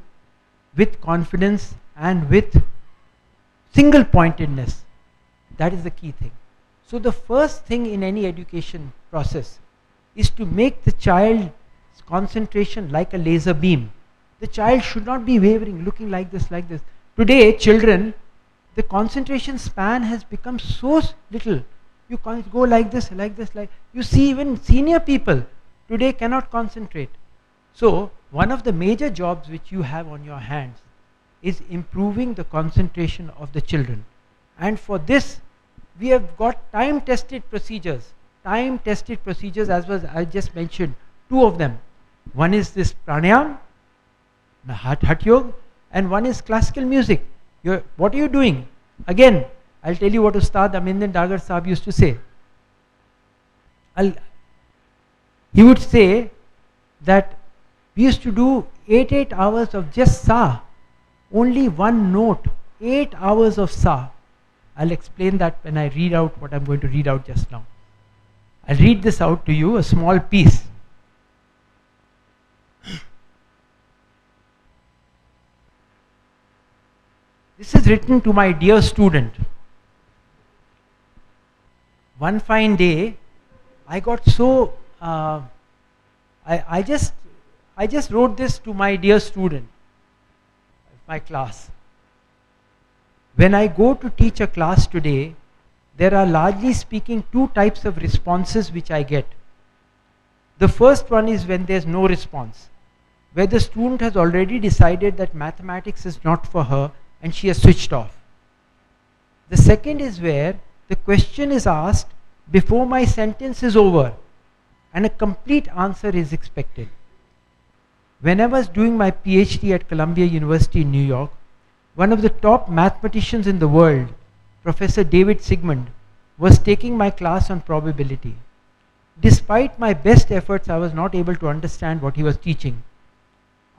with confidence and with single pointedness. That is the key thing. So the first thing in any education process is to make the child's concentration like a laser beam. The child should not be wavering, looking like this, like this. Today, children, the concentration span has become so little. You can't go like this, like this, like... You see even senior people today cannot concentrate. So, one of the major jobs which you have on your hands is improving the concentration of the children. And for this, we have got time-tested procedures. Time-tested procedures, as I just mentioned, 2 of them. One is this pranayam, Hatha Yoga, and one is classical music. What are you doing? Again, I'll tell you what Ustad Aminuddin Dagar Sahab used to say. He would say that we used to do 8 hours of just sa, only 1 note, 8 hours of sa. I'll explain that when I read out what I'm going to read out just now. I'll read this out to you, a small piece. This is written to my dear student. One fine day, I got so, I just wrote this to my dear student, my class. When I go to teach a class today, there are largely speaking 2 types of responses which I get. The first one is when there's no response, where the student has already decided that mathematics is not for her and she has switched off. The second is where the question is asked before my sentence is over and a complete answer is expected. When I was doing my PhD at Columbia University in New York, one of the top mathematicians in the world, Professor David Sigmund, was taking my class on probability. Despite my best efforts, I was not able to understand what he was teaching.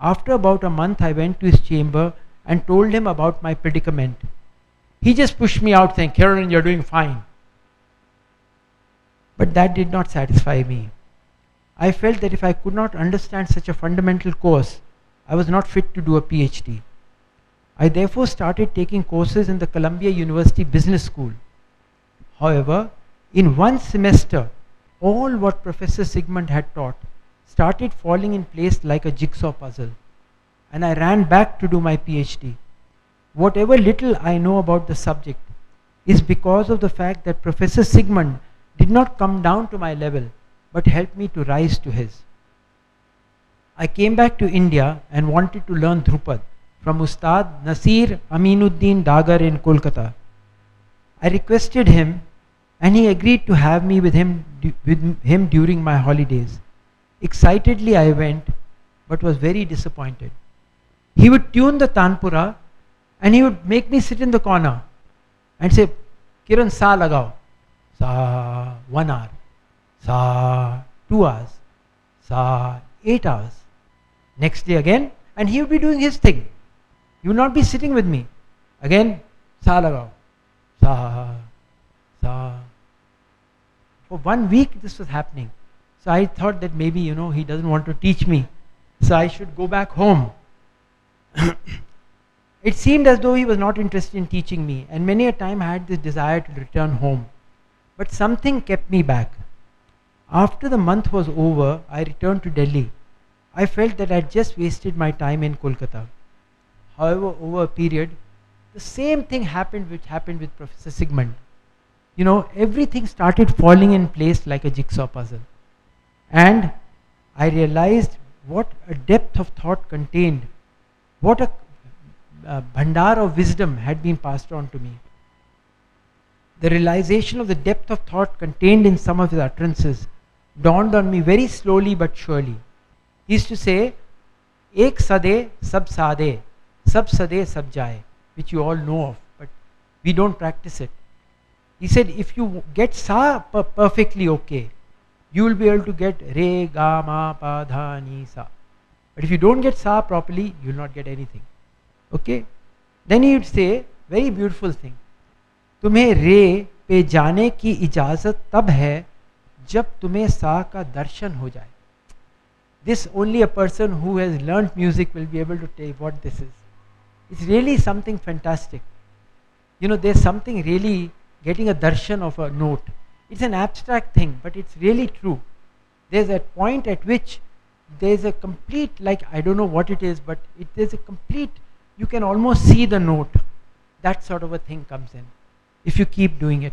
After about a month, I went to his chamber and told him about my predicament. He just pushed me out saying, "Kiran, you're doing fine." But that did not satisfy me. I felt that if I could not understand such a fundamental course, I was not fit to do a PhD. I therefore started taking courses in the Columbia University Business School. However, in 1 semester, all what Professor Sigmund had taught started falling in place like a jigsaw puzzle, and I ran back to do my PhD. Whatever little I know about the subject is because of the fact that Professor Sigmund did not come down to my level, but helped me to rise to his. I came back to India and wanted to learn Dhrupad from Ustad Nasir Aminuddin Dagar in Kolkata. I requested him and he agreed to have me with him during my holidays. Excitedly I went, but was very disappointed. He would tune the Tanpura and he would make me sit in the corner and say, "Kiran, sa lagao." Sa 1 hour, sa 2 hours, sa 8 hours. Next day again, and he would be doing his thing. He would not be sitting with me. Again, sa lagao, sa For 1 week this was happening. So I thought that maybe, he doesn't want to teach me. So I should go back home. It seemed as though he was not interested in teaching me, and many a time I had this desire to return home. But something kept me back. After the month was over, I returned to Delhi. I felt that I had just wasted my time in Kolkata. However, over a period, the same thing happened which happened with Professor Sigmund. Everything started falling in place like a jigsaw puzzle. And I realized what a depth of thought contained, what a bhandar of wisdom had been passed on to me. The realization of the depth of thought contained in some of his utterances dawned on me very slowly but surely. He used to say, Ek sade sab sade, sab sade sab jaye, which you all know of, but we don't practice it. He said, if you get sa perfectly okay, you will be able to get re, ga, ma, pa, dha, ni, sa. But if you don't get sa properly, you will not get anything. Okay? Then he would say, very beautiful thing. तुम्हें रे पे जाने की इजाजत तब है जब तुम्हें सा का दर्शन हो जाए. This only a person who has learnt music will be able to tell what this is. It's really something fantastic. There's something really getting a darshan of a note. It's an abstract thing, but it's really true. There's a point at which there's a complete, I don't know what it is, but there's a complete, you can almost see the note. That sort of a thing comes in, if you keep doing it.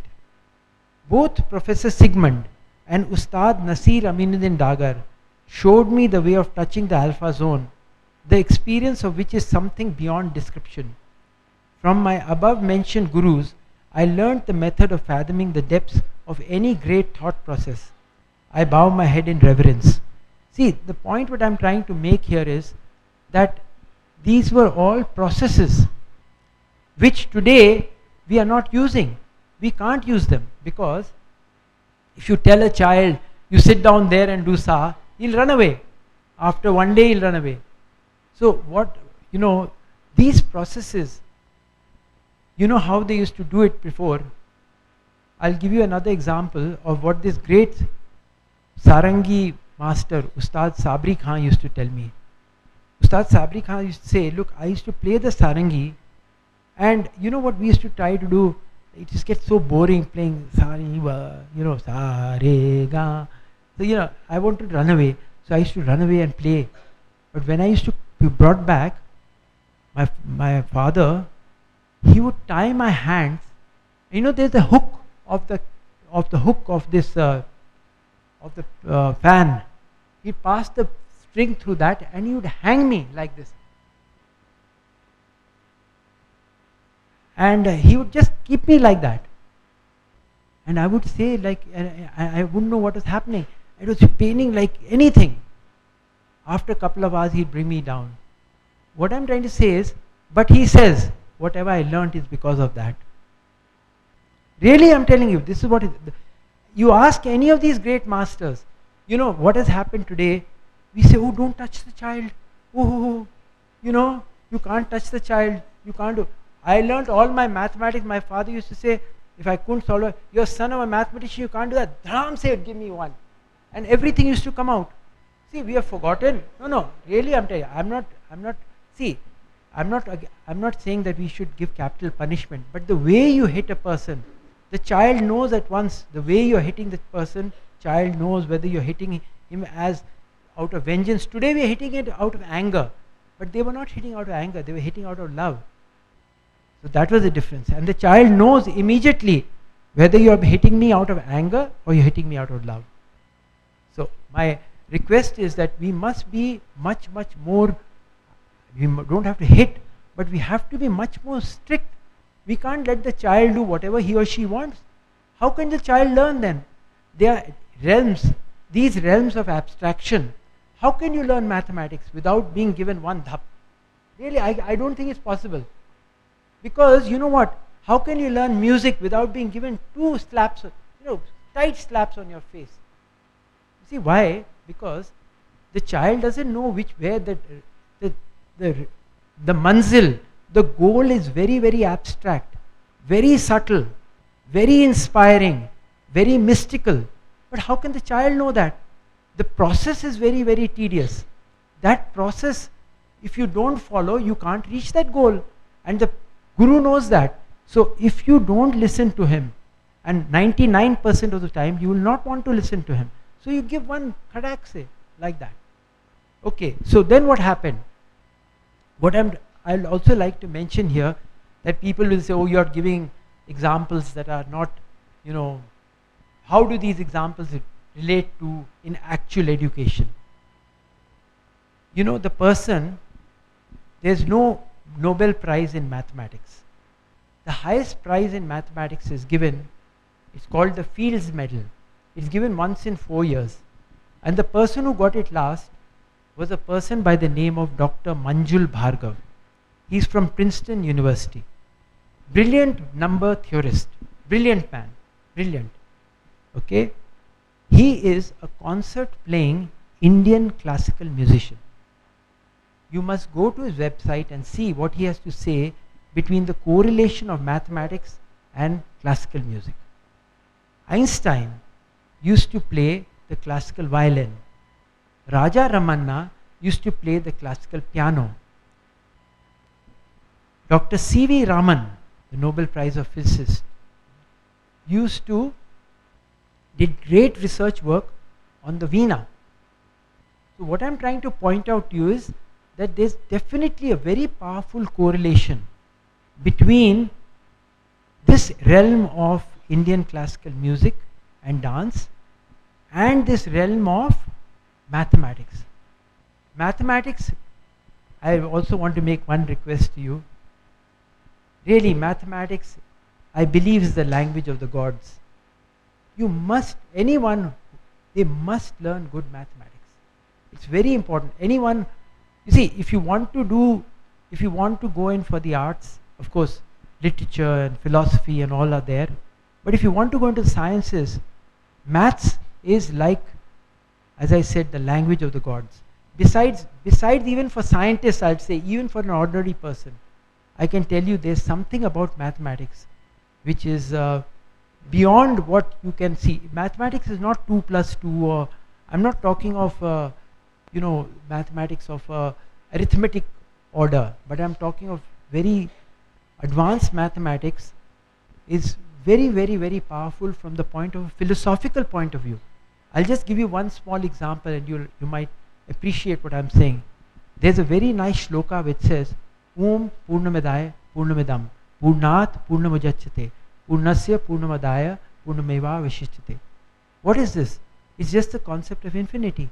Both Professor Sigmund and Ustad Nasir Aminuddin Dagar showed me the way of touching the alpha zone, the experience of which is something beyond description. From my above mentioned gurus, I learnt the method of fathoming the depths of any great thought process. I bow my head in reverence. See, the point what I'm trying to make here is that these were all processes which today we are not using. We can't use them, because if you tell a child, you sit down there and do sa, he'll run away. After one day, he'll run away. So these processes, how they used to do it before. I'll give you another example of what this great Sarangi master, Ustad Sabri Khan, used to tell me. Ustad Sabri Khan used to say, look, I used to play the Sarangi, and what we used to try to do, it just gets so boring playing Sariva, Sa, Re, Ga. So, I wanted to run away, so I used to run away and play. But when I used to be brought back, my father, he would tie my hands. There's a hook of the hook of this fan. He passed the string through that, and he would hang me like this. And he would just keep me like that. And I would say, I wouldn't know what was happening. It was paining like anything. After a couple of hours, he'd bring me down. What I'm trying to say is, but he says, whatever I learnt is because of that. Really, I'm telling you, this is what you ask any of these great masters, what has happened today. We say, oh, don't touch the child. Oh, you can't touch the child. You can't do. I learnt all my mathematics. My father used to say, if I couldn't solve it, you're son of a mathematician, you can't do that. Dham said, give me one. And everything used to come out. See, we have forgotten. No, really, I'm telling you, I'm not saying that we should give capital punishment, but the way you hit a person, the child knows at once, the way you're hitting the person, child knows whether you're hitting him as out of vengeance. Today we are hitting it out of anger, but they were not hitting out of anger, they were hitting out of love. So that was the difference. And the child knows immediately whether you are hitting me out of anger or you're hitting me out of love. So my request is that we must be much more, we don't have to hit, but we have to be much more strict. We can't let the child do whatever he or she wants. How can the child learn then? There are realms, these realms of abstraction. How can you learn mathematics without being given one dhap? Really, I don't think it's possible. Because you know what? How can you learn music without being given two slaps, tight slaps on your face? You see why? Because the child doesn't know where the manzil, the goal is very abstract, very subtle, very inspiring, very mystical. But how can the child know that? The process is very, very tedious. That process, if you don't follow, you can't reach that goal. And the guru knows that. So if you don't listen to him, and 99% of the time you will not want to listen to him, so you give one khadakse like that. Okay, so then what happened? I'll also like to mention here that people will say, oh, you're giving examples that are not, how do these examples relate to in actual education? The person, there's no Nobel Prize in mathematics. The highest prize in mathematics is given, it's called the Fields Medal. It's given once in 4 years. And the person who got it last was a person by the name of Dr. Manjul Bhargav. He's from Princeton University. Brilliant number theorist. Brilliant man. Brilliant. Okay? He is a concert playing Indian classical musician. You must go to his website and see what he has to say between the correlation of mathematics and classical music. Einstein used to play the classical violin. Raja Ramanna used to play the classical piano. Dr. C.V. Raman, the Nobel Prize of Physicist, did great research work on the veena. So what I'm trying to point out to you is that there's definitely a very powerful correlation between this realm of Indian classical music and dance and this realm of mathematics. Mathematics, I also want to make one request to you. Really, mathematics, I believe, is the language of the gods. They must learn good mathematics. It's very important. You see, if you want to go in for the arts, of course, literature and philosophy and all are there. But if you want to go into the sciences, maths is like, as I said, the language of the gods. Besides even for scientists, I'd say, even for an ordinary person, I can tell you there's something about mathematics which is beyond what you can see. Mathematics is not 2 plus 2, or I'm not talking of mathematics of arithmetic order, but I'm talking of very advanced mathematics is very, very, very powerful from the point of a philosophical point of view. I'll just give you one small example and you might appreciate what I'm saying. There's a very nice shloka which says, Om Purnamidaya Purnamidam Purnat Purnamujachyate Purnasya Purnamadaya Purnameva Vishishyate. What is this? It's just the concept of infinity.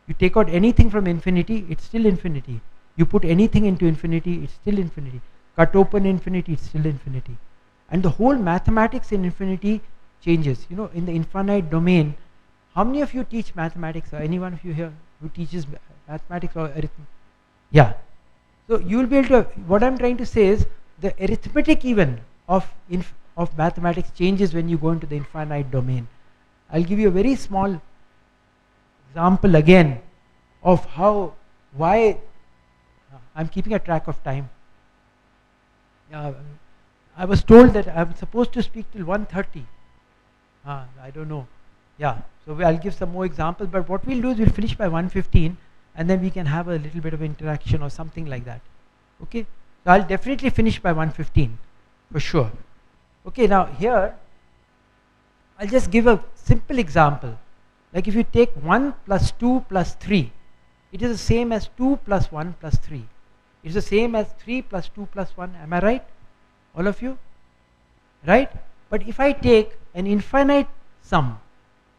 You take out anything from infinity, it's still infinity. You put anything into infinity, it's still infinity. Cut open infinity, it's still infinity. And the whole mathematics in infinity changes. In the infinite domain, how many of you teach mathematics, or anyone of you here who teaches mathematics or arithmetic? Yeah. So you will be able to, what I'm trying to say is, the arithmetic even of mathematics changes when you go into the infinite domain. I'll give you a very small example again of why I'm keeping a track of time. I was told that I'm supposed to speak till 1:30. I don't know. Yeah, so I'll give some more examples, but what we'll do is we'll finish by 1:15 and then we can have a little bit of interaction or something like that. Okay, so I'll definitely finish by 1:15 for sure. Okay, now here I'll just give a simple example. Like if you take 1 plus 2 plus 3, it is the same as 2 plus 1 plus 3. It's the same as 3 plus 2 plus 1. Am I right? All of you? Right? But if I take an infinite sum,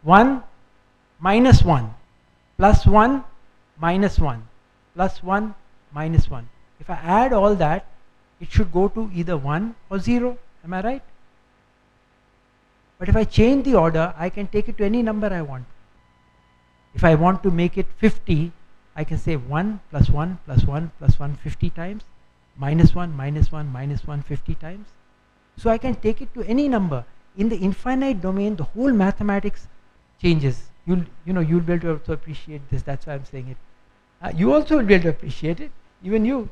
1 minus 1 plus 1 minus 1 plus 1 minus 1. If I add all that, it should go to either 1 or 0. Am I right? But if I change the order, I can take it to any number I want. If I want to make it 50, I can say 1 plus 1 plus 1 plus 1 50 times, minus 1 minus 1 minus 1 50 times. So I can take it to any number. In the infinite domain, the whole mathematics changes. You'll be able to also appreciate this. That's why I'm saying it. You also will be able to appreciate it, even you.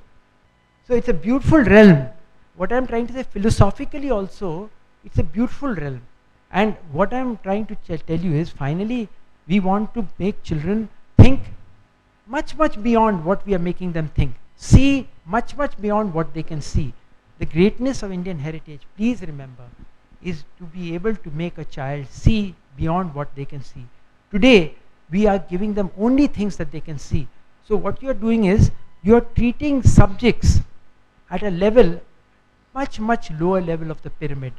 So it's a beautiful realm. What I'm trying to say, philosophically also, it's a beautiful realm. And what I'm trying to tell you is, finally, we want to make children think much, much beyond what we are making them think. See much, much beyond what they can see. The greatness of Indian heritage, please remember, is to be able to make a child see beyond what they can see. Today, we are giving them only things that they can see. So what you are doing is, you are treating subjects at a level, much, much lower level of the pyramid.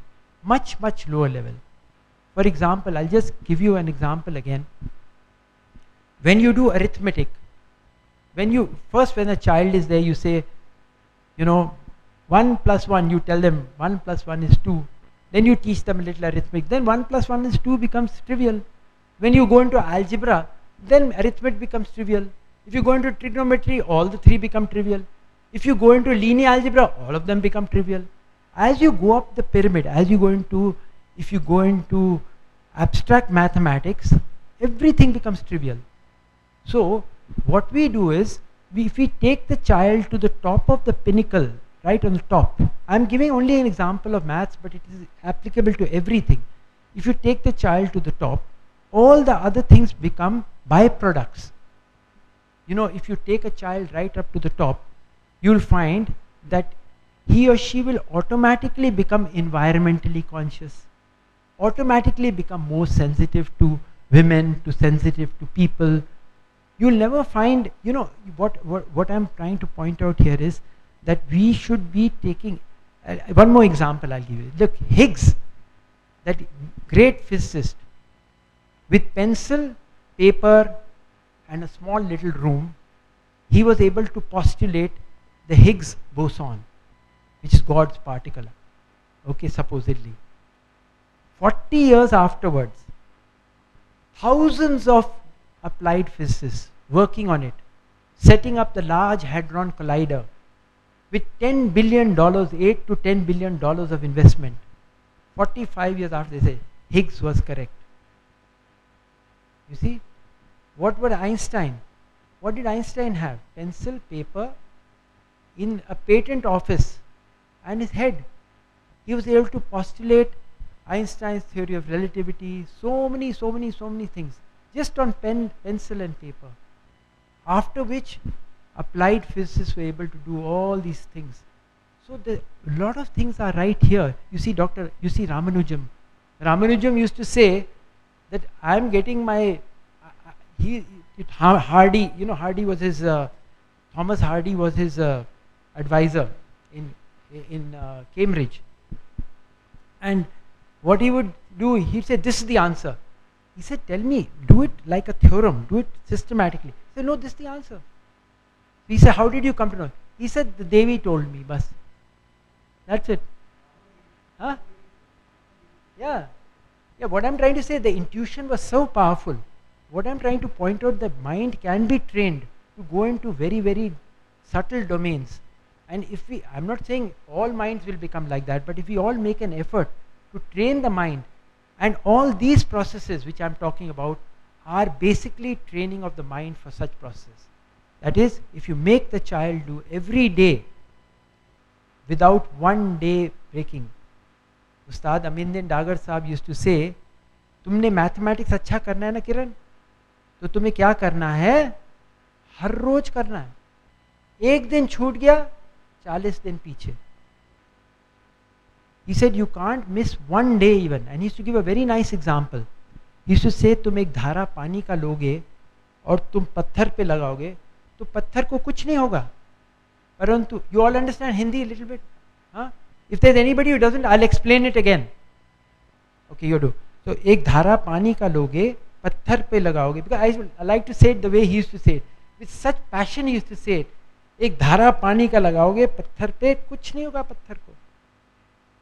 Much, much lower level. For example, I'll just give you an example again. When you do arithmetic, when a child is there, you say, 1 plus 1, you tell them 1 plus 1 is 2. Then you teach them a little arithmetic. Then 1 plus 1 is 2 becomes trivial. When you go into algebra, then arithmetic becomes trivial. If you go into trigonometry, all the 3 become trivial. If you go into linear algebra, all of them become trivial. As you go up the pyramid, if you go into abstract mathematics, everything becomes trivial. So what we do is, if we take the child to the top of the pinnacle, right on the top, I'm giving only an example of maths, but it is applicable to everything. If you take the child to the top, all the other things become byproducts. If you take a child right up to the top, you'll find that he or she will automatically become environmentally conscious, automatically become more sensitive to women, to sensitive to people. You'll never find, what I'm trying to point out here is that we should be taking, one more example I'll give you. Look, Higgs, that great physicist, with pencil, paper, and a small little room, he was able to postulate the Higgs boson, which is God's particle, supposedly. 40 years afterwards, thousands of applied physicists working on it, setting up the Large Hadron Collider with $10 billion, $8 to $10 billion of investment. 45 years after, they say Higgs was correct. You see, what did Einstein have? Pencil, paper, in a patent office, and his head. He was able to postulate Einstein's theory of relativity, so many things, just on pencil and paper. After which, applied physicists were able to do all these things. So a lot of things are right here. You see Ramanujam. Ramanujam used to say that I'm getting my, Hardy, Hardy was his, Thomas Hardy was his advisor in Cambridge. And what he would do, he'd say, this is the answer. He said, tell me, do it like a theorem, do it systematically. He said, no, this is the answer. He said, how did you come to know? He said, the Devi told me, bas. That's it. Huh? Yeah. Yeah, what I'm trying to say, the intuition was so powerful. What I'm trying to point out, the mind can be trained to go into very, very subtle domains. And I'm not saying all minds will become like that, but if we all make an effort to train the mind, and all these processes which I'm talking about are basically training of the mind for such processes. That is, if you make the child do every day without one day breaking. Ustad Amindin Dagar Sahab used to say, तुमने mathematics अच्छा करना है ना किरण, तो तुम्हें क्या करना है, हर रोज करना है. एक दिन छूट गया, 40 दिन पीछे. He said you can't miss one day even. And he used to give a very nice example. He used to say, तुम एक धारा पानी का लोगे और तुम पत्थर पे लगाओगे, तो पत्थर को कुछ नहीं होगा. परंतु you all understand Hindi a little bit? Huh? If there's anybody who doesn't, I'll explain it again. Okay, you do. So एक धारा पानी का लोगे, पत्थर पे लगाओगे. Because I like to say it the way he used to say it. With such passion he used to say it. एक धारा पानी का लगाओगे पत्थर पे, कुछ नहीं होगा पत्थर को.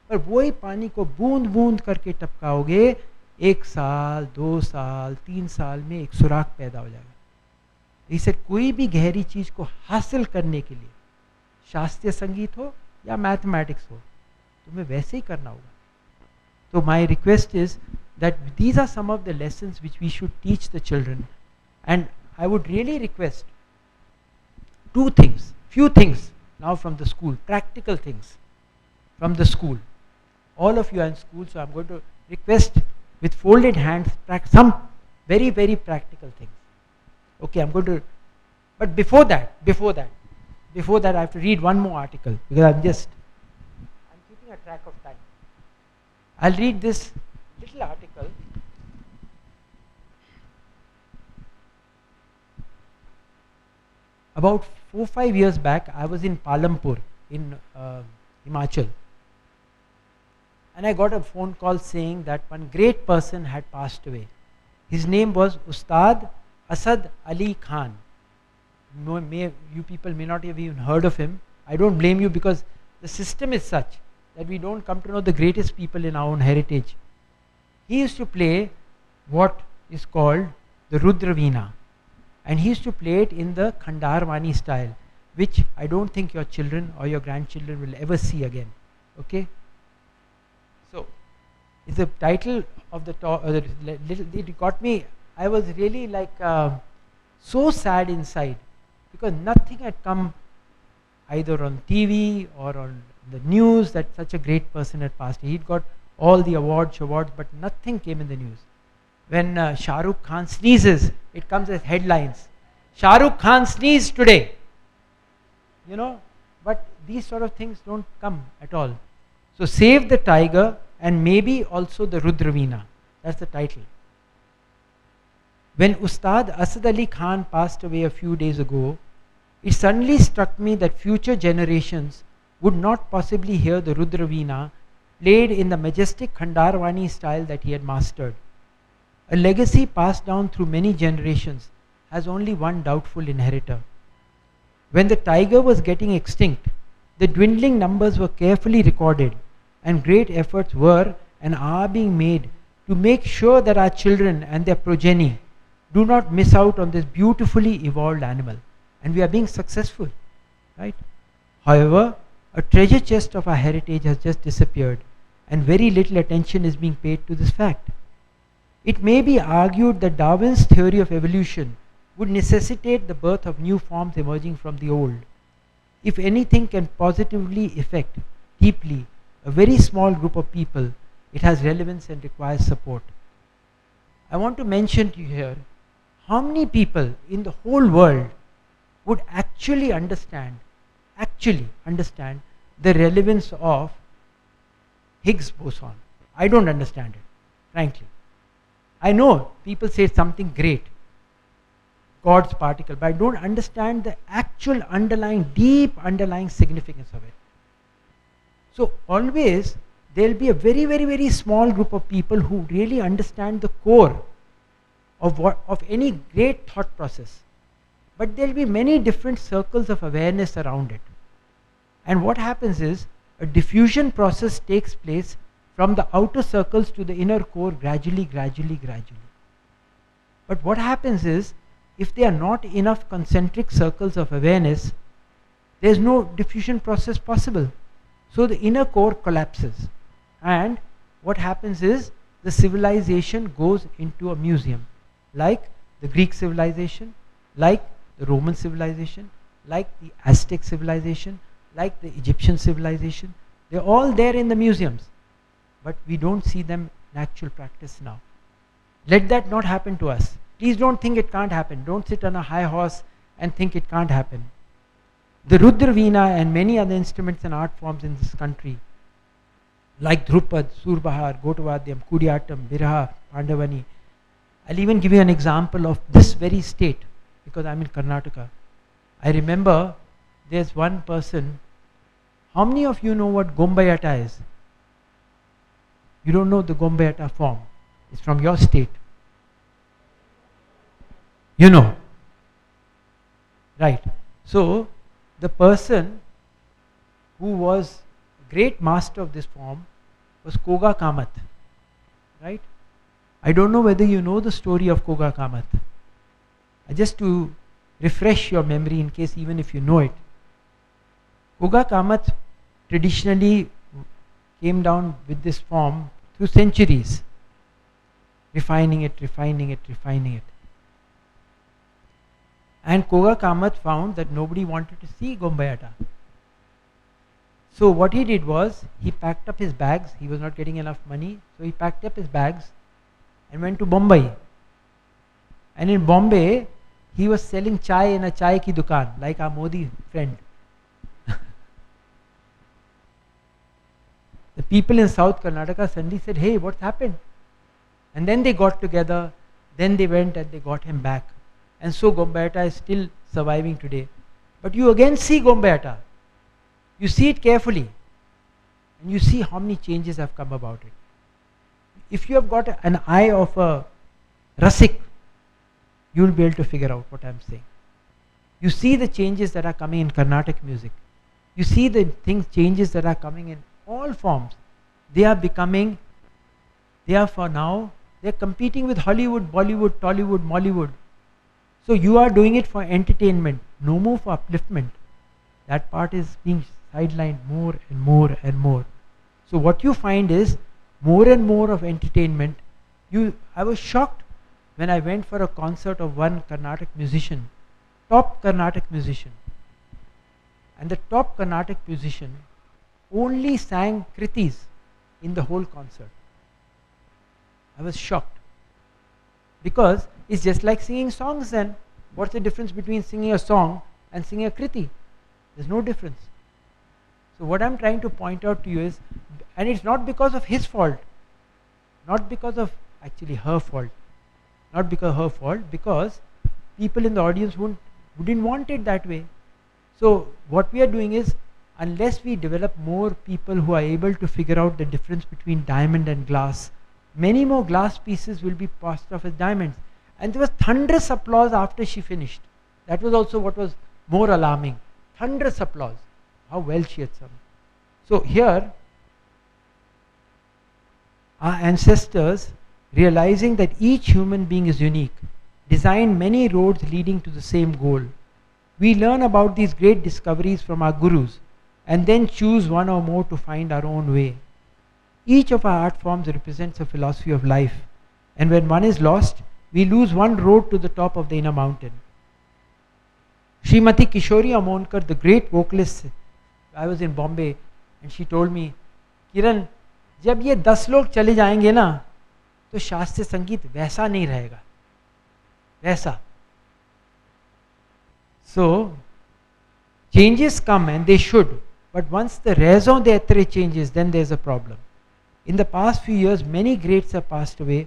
पर वही पानी को बूंद बूंद करके टपकाओगे, 1 साल, 2 साल, 3 साल में एक सुराख पैदा हो जाएगा. इसे कोई भी गहरी चीज को हासिल करने के लिए, शास्त्रीय संगीत हो या मैथमेटिक्स हो, तुम्हें वैसे ही करना होगा. So my request is that these are some of the lessons which we should teach the children, and I would really request few things now from the school, practical things from the school. All of you are in school, so I'm going to request with folded hands, some very, very practical things. Okay, I'm going to, but before that, I have to read one more article because I'm keeping a track of time. I'll read this little article. About 4-5 years back, I was in Palampur in Himachal, and I got a phone call saying that one great person had passed away. His name was Ustad Asad Ali Khan. You people may not have even heard of him. I don't blame you, because the system is such that we don't come to know the greatest people in our own heritage. He used to play what is called the Rudra Veena, and he used to play it in the Khandarwani style, which I don't think your children or your grandchildren will ever see again. Okay? So, it's the title of the talk. It got me, I was really like so sad inside, because nothing had come either on TV or on the news that such a great person had passed. He'd got all the awards, but nothing came in the news. When Shah Rukh Khan sneezes, it comes as headlines. Shah Rukh Khan sneezed today. You know, but these sort of things don't come at all. So Save the Tiger, and maybe also the Rudra Veena. That's the title. When Ustad Asad Ali Khan passed away a few days ago, it suddenly struck me that future generations would not possibly hear the Rudra Veena played in the majestic Khandarwani style that he had mastered. A legacy passed down through many generations has only one doubtful inheritor. When the tiger was getting extinct, the dwindling numbers were carefully recorded, and great efforts were and are being made to make sure that our children and their progeny do not miss out on this beautifully evolved animal. And we are being successful, right? However, a treasure chest of our heritage has just disappeared, and very little attention is being paid to this fact. It may be argued that Darwin's theory of evolution would necessitate the birth of new forms emerging from the old. If anything can positively affect deeply a very small group of people, it has relevance and requires support. I want to mention to you here, how many people in the whole world would actually understand the relevance of Higgs boson? I don't understand it, frankly. I know people say it's something great, God's particle, but I don't understand the actual deep underlying significance of it. So always there will be a very, very, very small group of people who really understand the core of any great thought process. But there will be many different circles of awareness around it. And what happens is, a diffusion process takes place from the outer circles to the inner core gradually. But what happens is, if there are not enough concentric circles of awareness, there is no diffusion process possible. So the inner core collapses. And what happens is, the civilization goes into a museum, like the Greek civilization, like the Roman civilization, like the Aztec civilization, like the Egyptian civilization. They're all there in the museums, but we don't see them in actual practice now. Let that not happen to us. Please don't think it can't happen. Don't sit on a high horse and think it can't happen. The Rudra Veena and many other instruments and art forms in this country, like Dhrupad, Surbahar, Gotavadyam, Kudiyatam, Birha, Pandavani. I'll even give you an example of this very state, because I'm in Karnataka. I remember there's one person. How many of you know what Gombayata is? You don't know the Gombayata form. It's from your state. You know. Right. So, the person who was a great master of this form was Koga Kamath. Right? I don't know whether you know the story of Koga Kamath. Just to refresh your memory, in case even if you know it. Koga Kamath traditionally came down with this form through centuries, refining it. And Koga Kamath found that nobody wanted to see Gombayata. So what he did was, he packed up his bags. He was not getting enough money, so he packed up his bags and went to Bombay. And in Bombay, he was selling chai in a chai ki dukan, like our Modi friend. The people in South Karnataka suddenly said, hey, what's happened? And then they got together, then they went and they got him back. And so Gombayata is still surviving today. But you again see Gombayata. You see it carefully. And you see how many changes have come about it. If you have got an eye of a Rasik, you will be able to figure out what I am saying. You see the changes that are coming in Carnatic music. You see the changes that are coming in all forms. They are becoming, they are for now, they are competing with Hollywood, Bollywood, Tollywood, Mollywood. So you are doing it for entertainment, no more for upliftment. That part is being sidelined more and more and more. So what you find is more and more of entertainment. I was shocked when I went for a concert of one Carnatic musician, top Carnatic musician. And the top Carnatic musician only sang kritis in the whole concert. I was shocked. Because it's just like singing songs then. What's the difference between singing a song and singing a kriti? There's no difference. So what I'm trying to point out to you is, and it's not because of his fault, not because of actually her fault, not because of her fault, because people in the audience who didn't want it that way. So what we are doing is, unless we develop more people who are able to figure out the difference between diamond and glass, many more glass pieces will be passed off as diamonds. And there was thunderous applause after she finished. That was also what was more alarming. Thunderous applause. How well she had sung. So here, our ancestors, realizing that each human being is unique, designed many roads leading to the same goal. We learn about these great discoveries from our gurus and then choose one or more to find our own way. Each of our art forms represents a philosophy of life, and when one is lost, we lose one road to the top of the inner mountain. Srimati Kishori Amonkar, the great vocalist, I was in Bombay and she told me, Kiran, जब ये 10 लोग चले जाएंगे ना, तो शास्त्रीय संगीत वैसा नहीं रहेगा, वैसा. So, changes come and they should, but once the raison d'être changes, then there's a problem. In the past few years, many greats have passed away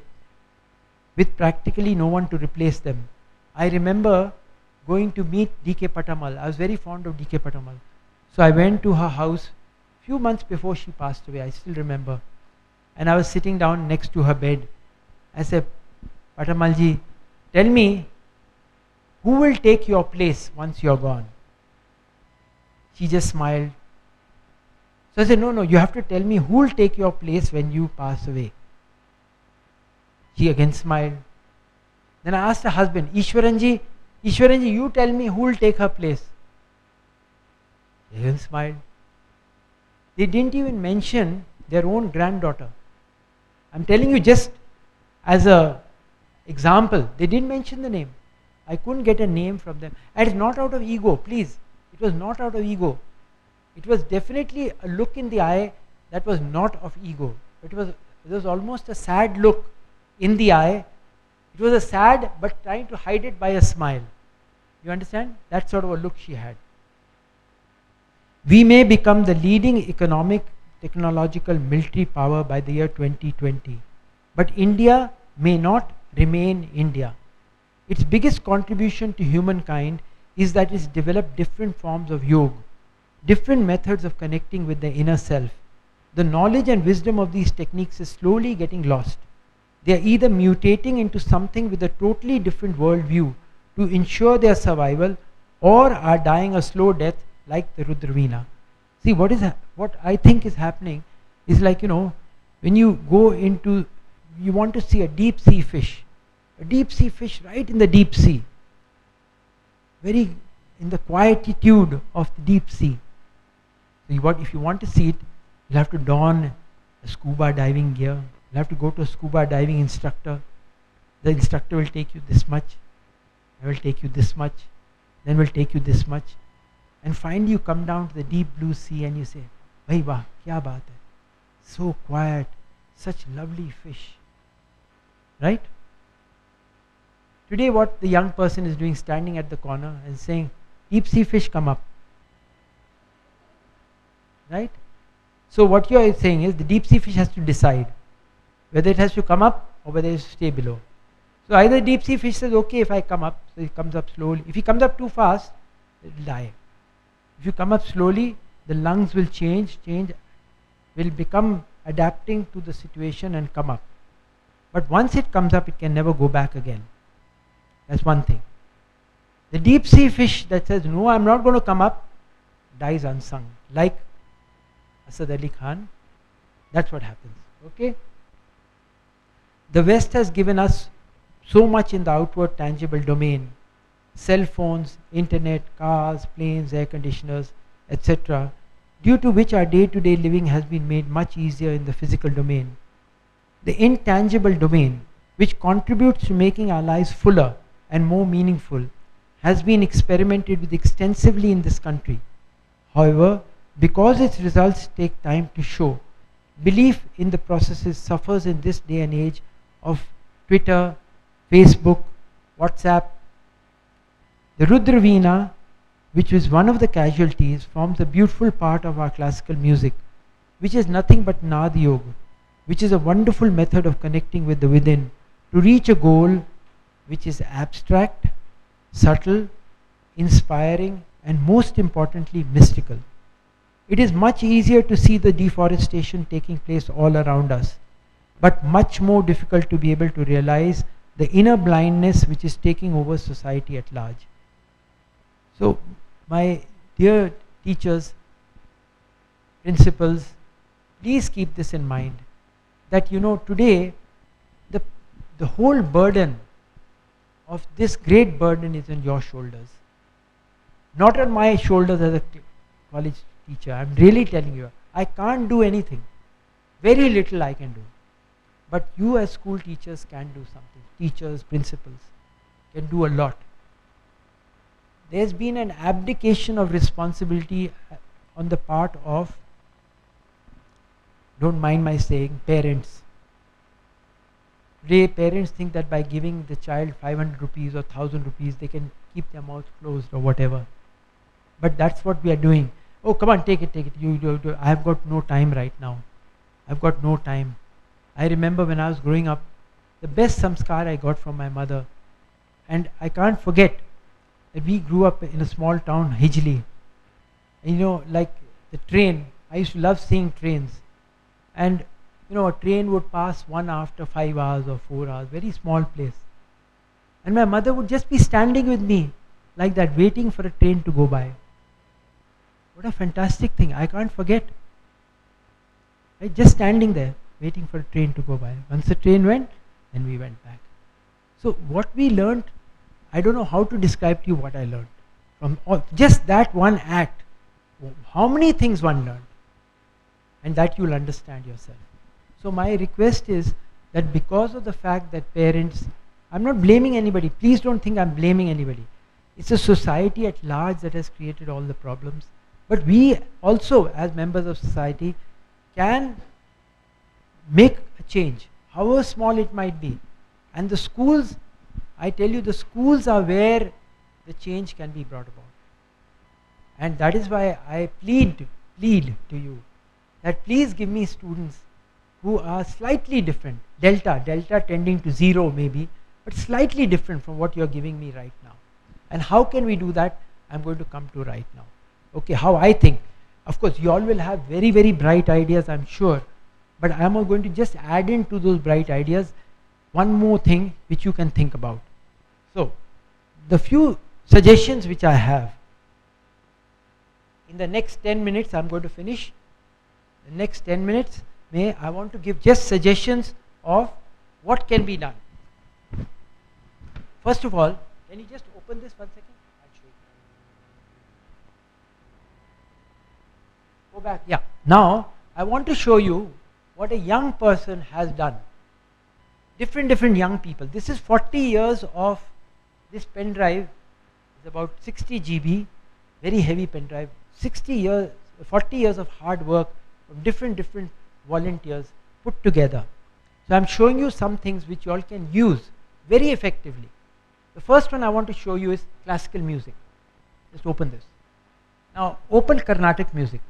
with practically no one to replace them. I remember going to meet D.K. Patamal. I was very fond of D.K. Patamal. So I went to her house few months before she passed away, I still remember. And I was sitting down next to her bed. I said, Patamalji, tell me, who will take your place once you're gone? She just smiled. So I said, no, you have to tell me who will take your place when you pass away. She again smiled. Then I asked her husband, Ishwaranji, you tell me who will take her place. He again smiled. They didn't even mention their own granddaughter. I'm telling you just as a example, they didn't mention the name. I couldn't get a name from them. And it's not out of ego, please. It was not out of ego. It was definitely a look in the eye that was not of ego. It was almost a sad look in the eye. It was a sad but trying to hide it by a smile. You understand? That sort of a look she had. We may become the leading economic, technological, military power by the year 2020. But India may not remain India. Its biggest contribution to humankind is that it's developed different forms of yoga, different methods of connecting with the inner self. The knowledge and wisdom of these techniques is slowly getting lost. They are either mutating into something with a totally different worldview to ensure their survival, or are dying a slow death like the Rudraveena. See, what I think is happening is like, when you go into, you want to see a deep sea fish right in the deep sea, very in the quietude of the deep sea. So if you want to see it, you'll have to don a scuba diving gear. You'll have to go to a scuba diving instructor. The instructor will take you this much, I will take you this much, then will take you this much. And finally you come down to the deep blue sea and you say, Bhai wah, kya baat hai? So quiet, such lovely fish. right? Today what the young person is doing, standing at the corner and saying, deep sea fish come up, right? So what you are saying is the deep sea fish has to decide whether it has to come up or whether it has to stay below. So either deep sea fish says, okay, if I come up, so it comes up slowly. If he comes up too fast, it will die. If you come up slowly, the lungs will change, will become adapting to the situation and come up. But once it comes up, it can never go back again. That's one thing. The deep sea fish that says, no, I'm not going to come up, dies unsung. Like Asad Ali Khan, that's what happens. Okay? The West has given us so much in the outward tangible domain. Cell phones, internet, cars, planes, air conditioners, etc. due to which our day-to-day living has been made much easier in the physical domain. The intangible domain, which contributes to making our lives fuller and more meaningful, has been experimented with extensively in this country. However, because its results take time to show, belief in the processes suffers in this day and age of Twitter, Facebook, WhatsApp. The Rudraveena, which is one of the casualties, forms a beautiful part of our classical music, which is nothing but Nad Yoga, which is a wonderful method of connecting with the within to reach a goal which is abstract, subtle, inspiring, and most importantly, mystical. It is much easier to see the deforestation taking place all around us, but much more difficult to be able to realize the inner blindness which is taking over society at large. So, my dear teachers, principals, please keep this in mind, that today the whole burden of this great burden is on your shoulders, not on my shoulders as a college teacher. I'm really telling you, I can't do anything. Very little I can do. But you as school teachers can do something. Teachers, principals can do a lot. There's been an abdication of responsibility on the part of, don't mind my saying, parents. Today parents think that by giving the child 500 rupees or 1000 rupees they can keep their mouth closed or whatever. But that's what we are doing. Oh, come on, take it. I have got no time right now. I've got no time. I remember when I was growing up, the best samskar I got from my mother. And I can't forget that we grew up in a small town, Hijli. And like the train, I used to love seeing trains. And a train would pass one after 5 hours or 4 hours, very small place. And my mother would just be standing with me like that, waiting for a train to go by. What a fantastic thing, I can't forget. Right? Just standing there, waiting for a train to go by. Once the train went, then we went back. So what we learned, I don't know how to describe to you what I learned. From just that one act, how many things one learned. And that you'll understand yourself. So my request is that because of the fact that parents, I'm not blaming anybody, please don't think I'm blaming anybody. It's a society at large that has created all the problems. But we also, as members of society, can make a change, however small it might be. And the schools, I tell you, the schools are where the change can be brought about. And that is why I plead to you that please give me students who are slightly different, delta tending to 0 maybe, but slightly different from what you're giving me right now. And how can we do that? I'm going to come to right now. Okay, how I think. Of course, you all will have very, very bright ideas, I'm sure. But I'm going to just add into those bright ideas one more thing which you can think about. So, the few suggestions which I have. In the next 10 minutes, I'm going to finish. The next 10 minutes, I want to give just suggestions of what can be done. First of all, can you just open this 1 second? I'll show you. Go back. Yeah. Now, I want to show you what a young person has done. Different young people. This is 40 years of this pen drive. It's about 60 GB, very heavy pen drive. 40 years of hard work from different volunteers put together. So I'm showing you some things which you all can use very effectively. The first one I want to show you is classical music. Just open this. Now open Carnatic music.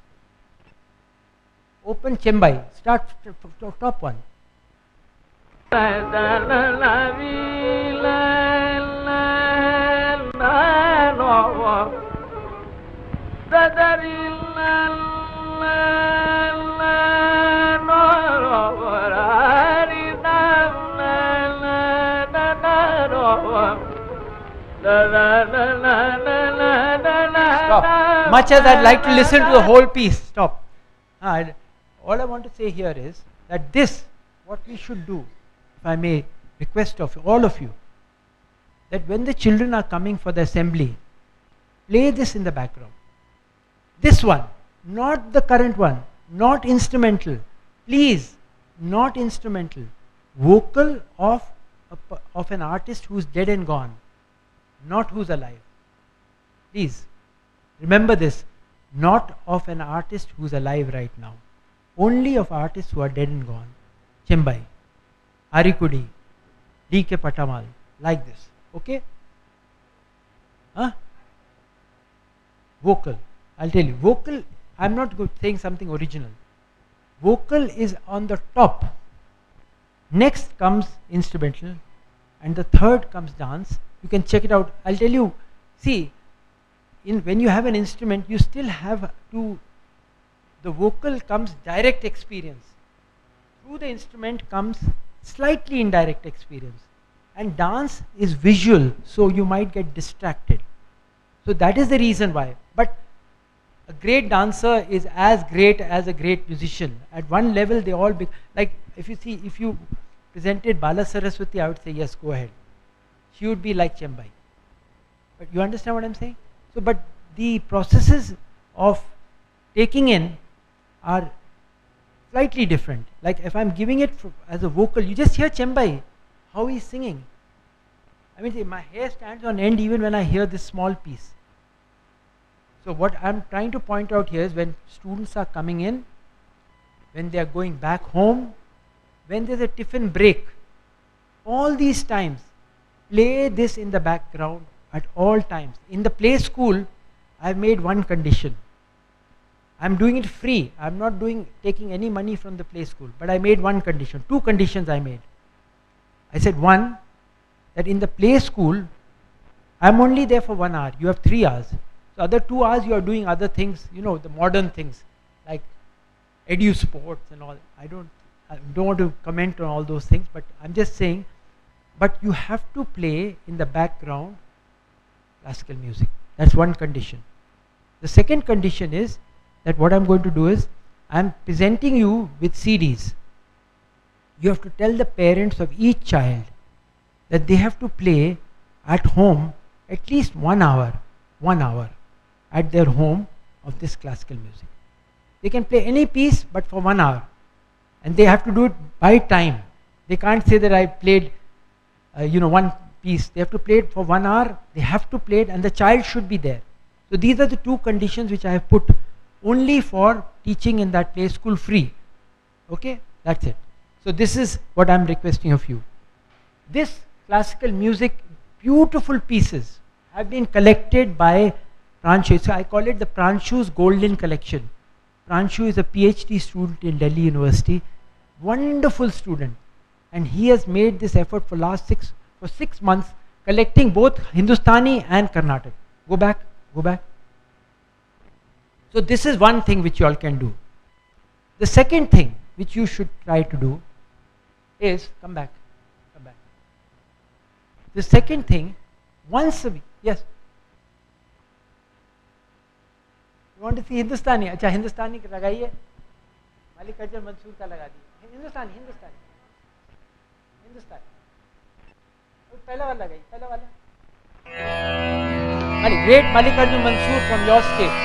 Open Chembai. Start top one. Stop. Much as I'd like to listen to the whole piece, stop. All I want to say here is that this, what we should do, if I may request of all of you, that when the children are coming for the assembly, play this in the background. This one, not the current one, not instrumental. Please, not instrumental. Vocal of an artist who's dead and gone, not who's alive. Please, remember this, not of an artist who's alive right now. Only of artists who are dead and gone. Chembai, Arikudi, D.K. Patamal, like this. Okay? Vocal. I'll tell you. Vocal, I'm not saying something original. Vocal is on the top. Next comes instrumental. And the third comes dance. You can check it out. I'll tell you. See, when you have an instrument, you still have to, the vocal comes direct experience. Through the instrument comes slightly indirect experience. And dance is visual, so you might get distracted. So that is the reason why. But a great dancer is as great as a great musician. At one level, they all like if you presented Bala Saraswati, I would say yes, go ahead. She would be like Chembai. But you understand what I'm saying? So, but the processes of taking in are slightly different. Like if I'm giving it as a vocal, you just hear Chembai, how he's singing. I mean, see, my hair stands on end even when I hear this small piece. So what I'm trying to point out here is when students are coming in, when they are going back home, when there's a tiffin break, all these times, play this in the background at all times. In the play school, I've made one condition. I'm doing it free. I'm not taking any money from the play school, but I made one condition. Two conditions I made. I said one, that in the play school, I'm only there for 1 hour. You have 3 hours. So other 2 hours you are doing other things, the modern things like edu sports and all. I don't want to comment on all those things, but I'm just saying, but you have to play in the background classical music. That's one condition. The second condition is that what I'm going to do is, I'm presenting you with CDs. You have to tell the parents of each child that they have to play at home at least 1 hour at their home of this classical music. They can play any piece but for 1 hour, and they have to do it by time. They can't say that I played one piece. They have to play it for 1 hour, they have to play it, and the child should be there. So these are the two conditions which I have put only for teaching in that play school free. Okay, that's it. So this is what I'm requesting of you. This classical music, beautiful pieces have been collected by Pranshu. So I call it the Pranshu's Golden Collection. Pranshu is a PhD student in Delhi University, wonderful student, and he has made this effort for 6 months, collecting both Hindustani and Carnatic. Go back. So this is one thing which you all can do. The second thing which you should try to do is, come back. The second thing, once a week, yes. You want to see Hindustani? अच्छा Hindustani का लगाइए. Mallikarjun Mansoor का लगा दिए. Hindustani. पहला वाला लगाइए, पहला वाला. Great Mallikarjun Mansoor from your state.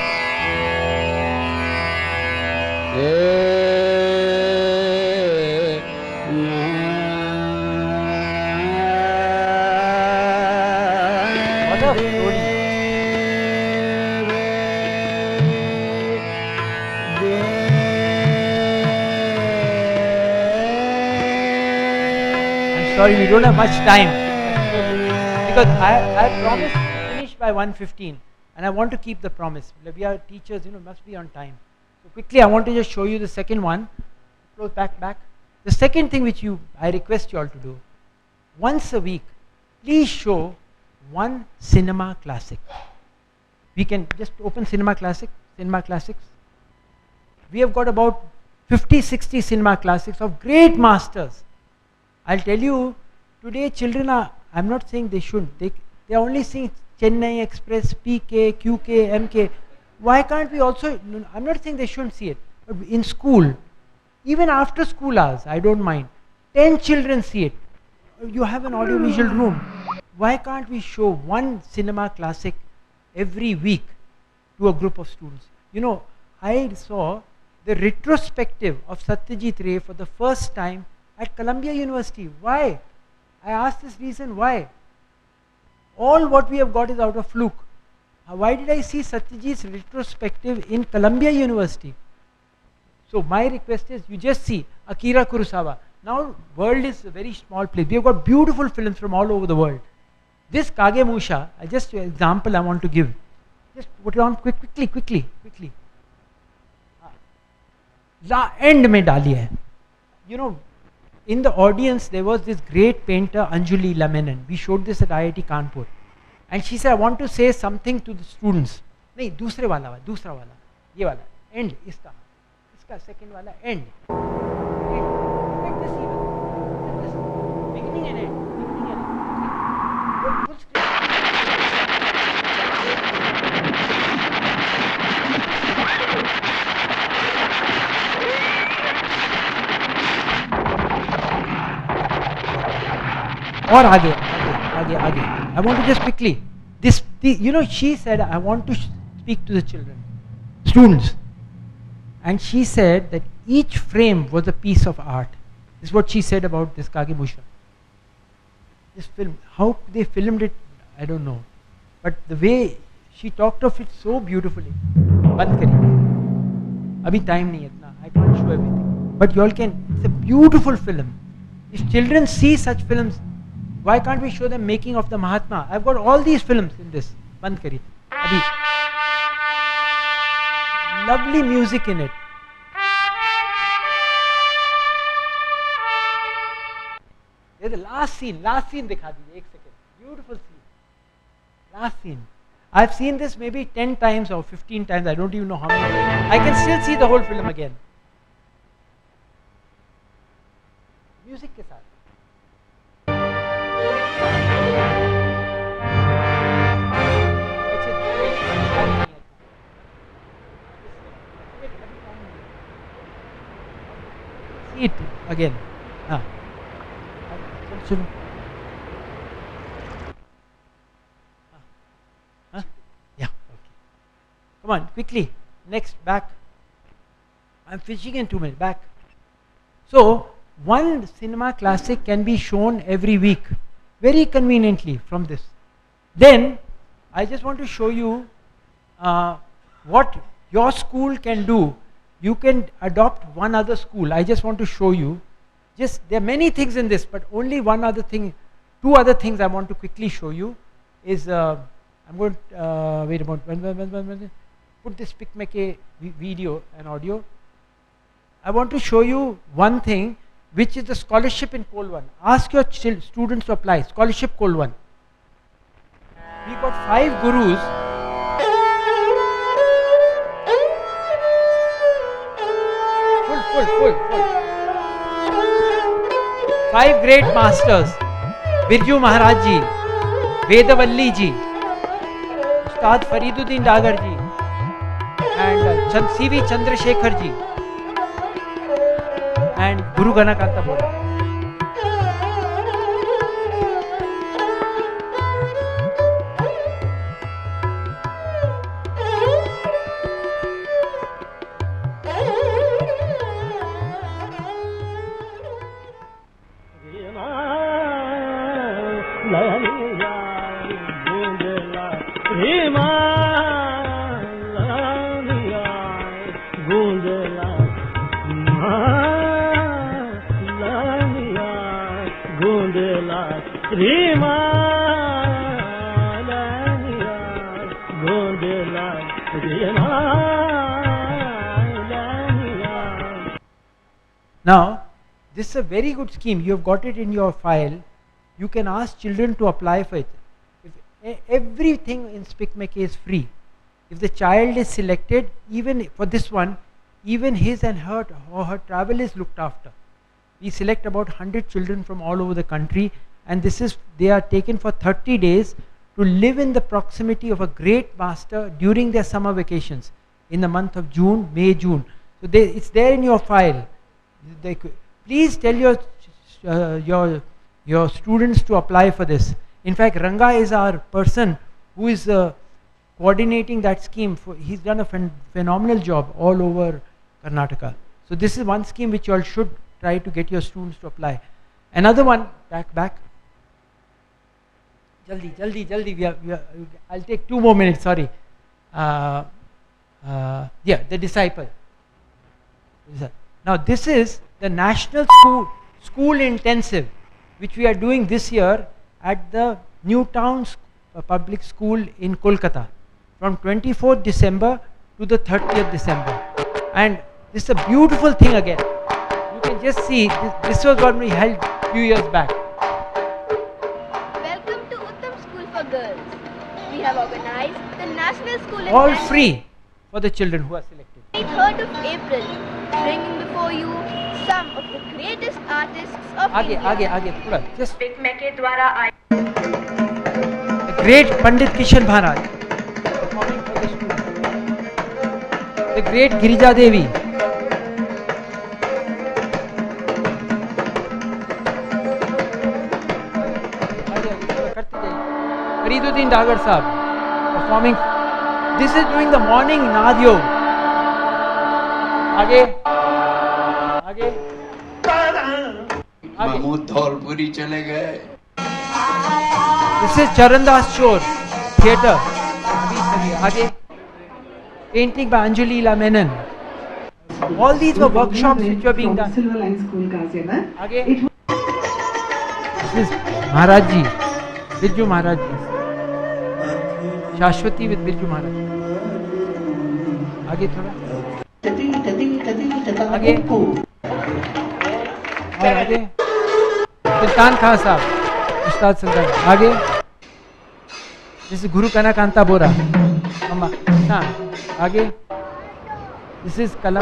sorry, we don't have much time. Because I promised to finish by 1:15 and I want to keep the promise. We are teachers, must be on time. So quickly, I want to just show you the second one. Close back. The second thing which I request you all to do, once a week, please show one cinema classic. We can just open cinema classics. We have got about 50-60 cinema classics of great masters. I'll tell you, today children I'm not saying they shouldn't, they are only seeing Chennai Express, PK, QK, MK. Why can't we also, I'm not saying they shouldn't see it, but in school, even after school hours, I don't mind, 10 children see it. You have an audiovisual room. Why can't we show one cinema classic every week to a group of students? I saw the retrospective of Satyajit Ray for the first time at Columbia University. Why? I asked this reason, why? All what we have got is out of fluke. Why did I see Satyajit's retrospective in Columbia University? So my request is, you just see Akira Kurosawa. Now world is a very small place. We have got beautiful films from all over the world. This Kagemusha, just an example I want to give. Just put it on quickly. End mein dali hai. In the audience there was this great painter Anjali Lamenan. We showed this at IIT Kanpur. And she said, I want to say something to the students. Nahi, dusra wala. Ye wala. End. Iska second wala. End. Like this even. Like this. Beginning and end. Full screen. Or आगे. I want to just quickly. She said, I want to speak to the students. And she said that each frame was a piece of art. This is what she said about this Kagemusha. This film, how they filmed it, I don't know. But the way she talked of it so beautifully. Band kari. Abhi time nahi itna. I can't show everything. But you all can. It's a beautiful film. If children see such films, why can't we show them making of the Mahatma? I've got all these films in this. Band kari. Abhi. Lovely music in it. There's the last scene dikha diye, 1 second. Beautiful scene. Last scene. I've seen this maybe 10 times or 15 times, I don't even know how many. I can still see the whole film again. Music ke saath. See it again. Chalo. Yeah, okay. Come on, quickly. Next, back. I'm finishing in 2 minutes. Back. So, one cinema classic can be shown every week, very conveniently from this. Then, I just want to show you what your school can do. You can adopt one other school. I just want to show you. There are many things in this, but only one other thing, 2 other things I want to quickly show you is, I'm going to, wait a moment, put this Spicmacay video and audio. I want to show you one thing, which is the scholarship in Col 1. Ask your students to apply, scholarship Col 1. We got 5 gurus. Full. 5 great masters, Birju Maharaj ji, Vedavalli ji, Ustad Fariduddin Dagar ji, and C.V. Chandrasekhar ji, and Guru Ganakanta Bodha. Gundela Now, this is a very good scheme. You have got it in your file. You can ask children to apply for it. Everything in Spicmacay is free. If the child is selected, even for this one, even his and her or her travel is looked after. We select about 100 children from all over the country, and they are taken for 30 days to live in the proximity of a great master during their summer vacations in the month of June, May, June. So it's there in your file. Please tell your students to apply for this. In fact, Ranga is our person who is coordinating that scheme. He's done a phenomenal job all over Karnataka. So this is one scheme which you all should try to get your students to apply. Another one, back. Jaldi. I'll take 2 more minutes, sorry. The disciple. Now this is the National School Intensive, which we are doing this year at the New Town Public School in Kolkata from 24th December to the 30th December. And this is a beautiful thing again. You can just see, this was what we held a few years back. Welcome to Uttam School for Girls. We have organized the National School All Intensive free for the children who are selected. 3rd of April, bringing before you some of the greatest artists of India. आगे थोड़ा just Spicmacay द्वारा the great Pandit Kishan Maharaj performing for the students. The great Girija Devi. Fariduddin Dagar Sahab performing. This is during the morning Naad Yog. आगे महमूद धौलपुरी चले गए. This is Charandas Chor Theatre. आगे painting by Anjali La Menon. All these were workshops which were being done. आगे this is Maharaj Ji, Birju Maharaj Ji. Shashwati with Birju Maharaj. आगे थोड़ा आगे और आगे सुल्तान खान साहब उस्ताद सुल्तान. आगे this is Guru Kanakanta Bora Amma. आगे this is Kala.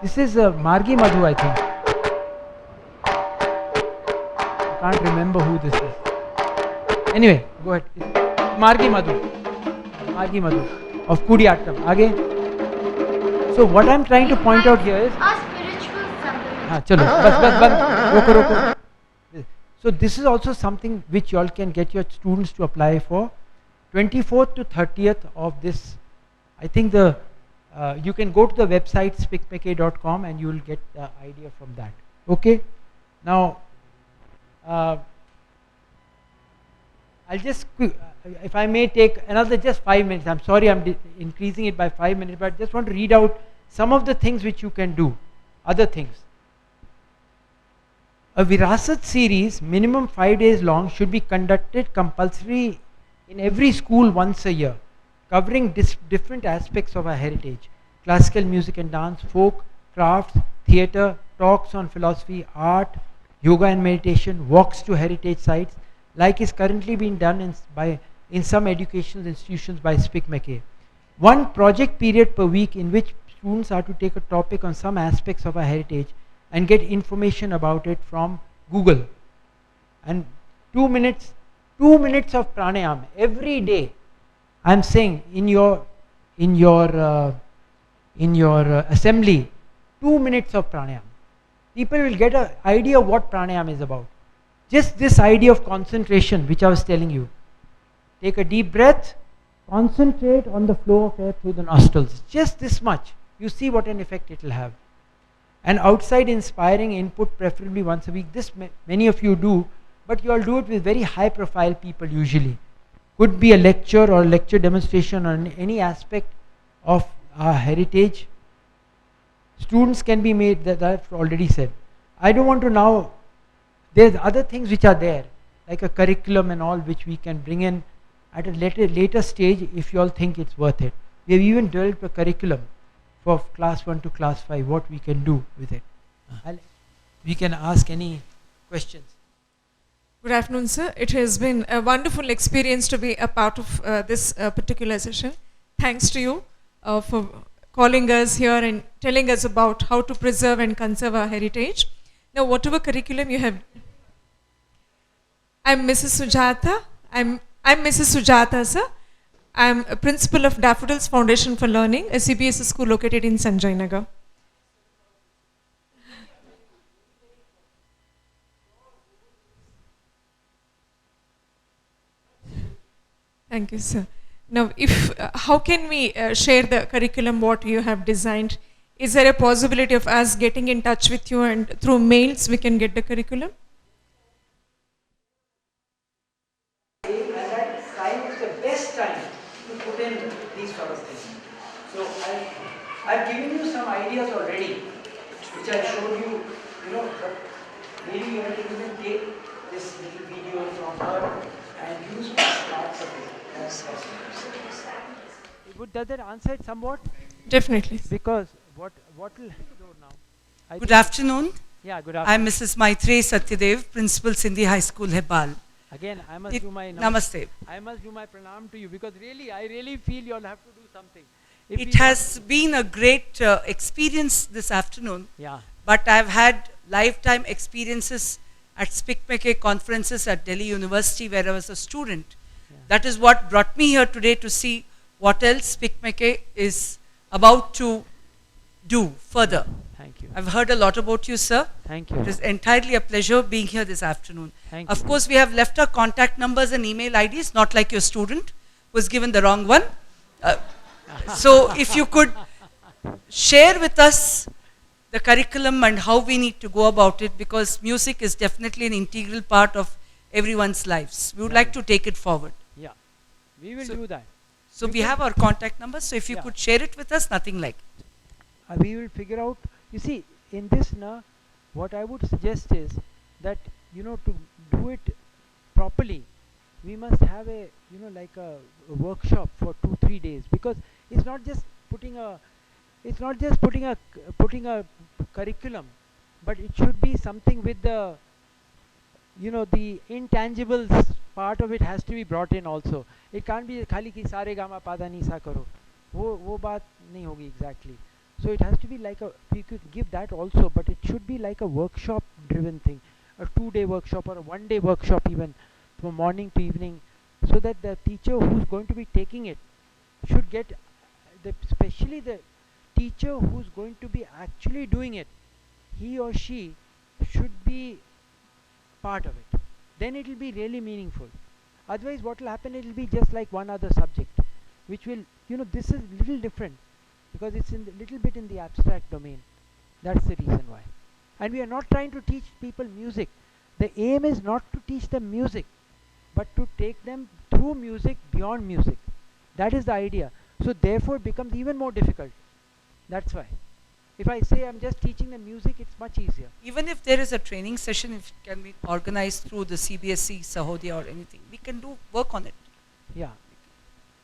This is Margi Madhu, I think. I can't remember who this is. Anyway, go ahead. Margi Madhu of Kudiyattam. आगे. So what I'm trying to point out here is Our spiritual supplement. चलो बस रोको. So this is also something which you all can get your students to apply for. 24th to 30th of this. I think you can go to the website spicmacay.com and you will get the idea from that. Okay. Now I'll just, if I may take another just 5 minutes. I'm sorry I'm increasing it by 5 minutes, but I just want to read out some of the things which you can do. Other things. A Virasat series, minimum 5 days long, should be conducted compulsory in every school once a year, covering different aspects of our heritage: classical music and dance, folk, crafts, theatre, talks on philosophy, art, yoga and meditation, walks to heritage sites, like is currently being done in some educational institutions by Spicmacay. One project period per week in which students are to take a topic on some aspects of our heritage and get information about it from Google. And 2 minutes of pranayam every day. I'm saying in your assembly, 2 minutes of pranayam. People will get an idea what pranayam is about. Just this idea of concentration, which I was telling you. Take a deep breath, concentrate on the flow of air through the nostrils. Just this much. You see what an effect it will have. And outside inspiring input, preferably once a week. This many of you do, but you all do it with very high profile people usually. Could be a lecture or a lecture demonstration on any aspect of our heritage. Students can be made, that I've already said. I don't want to now, there's other things which are there. like a curriculum and all, which we can bring in at a later stage if you all think it's worth it. We have even developed a curriculum for class 1 to class 5, what we can do with it. We can ask any questions. Good afternoon, sir. It has been a wonderful experience to be a part of this particular session. Thanks to you for calling us here and telling us about how to preserve and conserve our heritage. Now, whatever curriculum you have, I'm Mrs. Sujata. I'm Mrs. Sujata, sir. I'm a principal of Daffodils Foundation for Learning, a CBSE school located in Sanjay Nagar. Thank you, sir. Now, how can we share the curriculum what you have designed? Is there a possibility of us getting in touch with you and through mails we can get the curriculum? And that time is the best time to put in these sort of things. So I've given you some ideas already, which I showed you, but maybe you have to even take this little video from her and use parts of it. Does that answer it somewhat? Definitely. Because what will do now? Good afternoon. Yeah, good afternoon. I'm Mrs. Maitrey Satyadev, Principal Sindhi High School, Hebal. Again, I must do my Namaste. I must do my pranam to you, because I really feel you all have to do something. It has been a great experience this afternoon. Yeah. But I've had lifetime experiences at Spicmacay conferences at Delhi University, where I was a student. Yeah. That is what brought me here today, to see what else Spicmacay is about to do further. Thank you. I've heard a lot about you, sir. Thank you. It is entirely a pleasure being here this afternoon. Thank Of you. course, we have left our contact numbers and email IDs, not like your student who was given the wrong one. So if you could share with us the curriculum and how we need to go about it, because music is definitely an integral part of everyone's lives. We would like to take it forward. Yeah, we will do that. So we have our contact numbers, so if you could share it with us, nothing like it. We will figure out, you see, in this what I would suggest is that, to do it properly, we must have a, like a workshop for 2-3 days, because it's not just putting a curriculum, but it should be something with the, the intangibles part of it has to be brought in also. It can't be khali ki sare gama pada ni sa karo. वो बात नहीं होगी exactly. So it has to be like we could give that also, but it should be like a workshop driven thing, a 2-day workshop or a 1-day workshop even, from morning to evening, so that the teacher who's going to be taking it should get, especially the teacher who's going to be actually doing it, he or she should be part of it. Then it will be really meaningful. Otherwise what will happen, it will be just like one other subject, which will, this is little different, because it's in little bit in the abstract domain. That's the reason why. And we are not trying to teach people music. The aim is not to teach them music, but to take them through music, beyond music. That is the idea. So therefore it becomes even more difficult. That's why. If I say I'm just teaching them music, it's much easier. Even if there is a training session, if it can be organized through the CBSE, Sahodya or anything, we can do work on it. Yeah.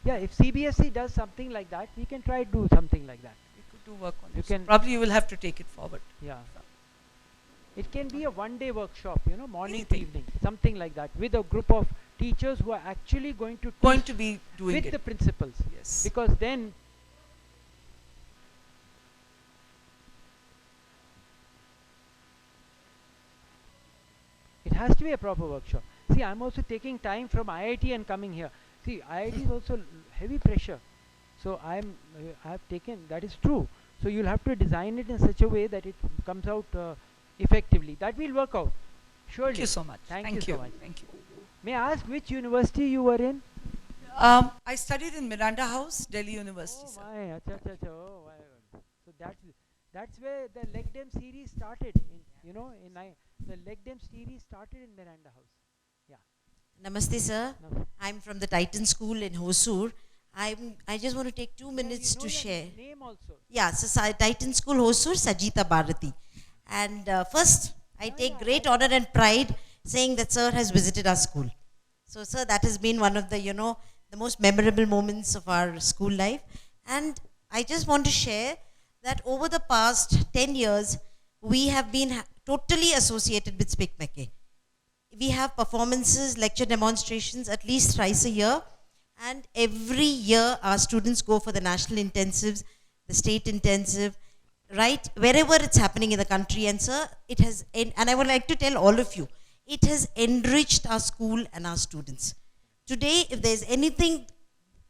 Yeah, if CBSE does something like that, we can try to do something like that. We could do work on You it. can- So probably you will have to take it forward. Yeah. It can be a 1-day workshop, morning Anything. to evening, something like that, with a group of teachers who are actually going to Going teach to be doing with it. the principals. Yes. Because then it has to be a proper workshop. See, I'm also taking time from IIT and coming here. See, IIT is also heavy pressure. So I have taken, that is true. So you'll have to design it in such a way that it comes out effectively. That will work out. Surely. Thank you so much. Thank you so much. Thank you. May I ask which university you were in? I studied in Miranda House, Delhi University. Oh Sir. my, oh my. So that's where the Leg Dem series started. The Leg Dem series started in Miranda House. Yeah. Namaste, sir. Namaste. I'm from the Titan School in Hosur. I just want to take 2 minutes You know to the share. name also. Yeah, so Titan School Hosur, Sajita Bharati. And first, I take great honor and pride saying that sir has visited our school. So sir, that has been one of the, the most memorable moments of our school life. And I just want to share that over the past 10 years, we have been totally associated with Spicmacay. We have performances, lecture demonstrations at least thrice a year. And every year our students go for the national intensives, the state intensive, right, wherever it's happening in the country. And sir, it has, and I would like to tell all of you, it has enriched our school and our students. Today, if there's anything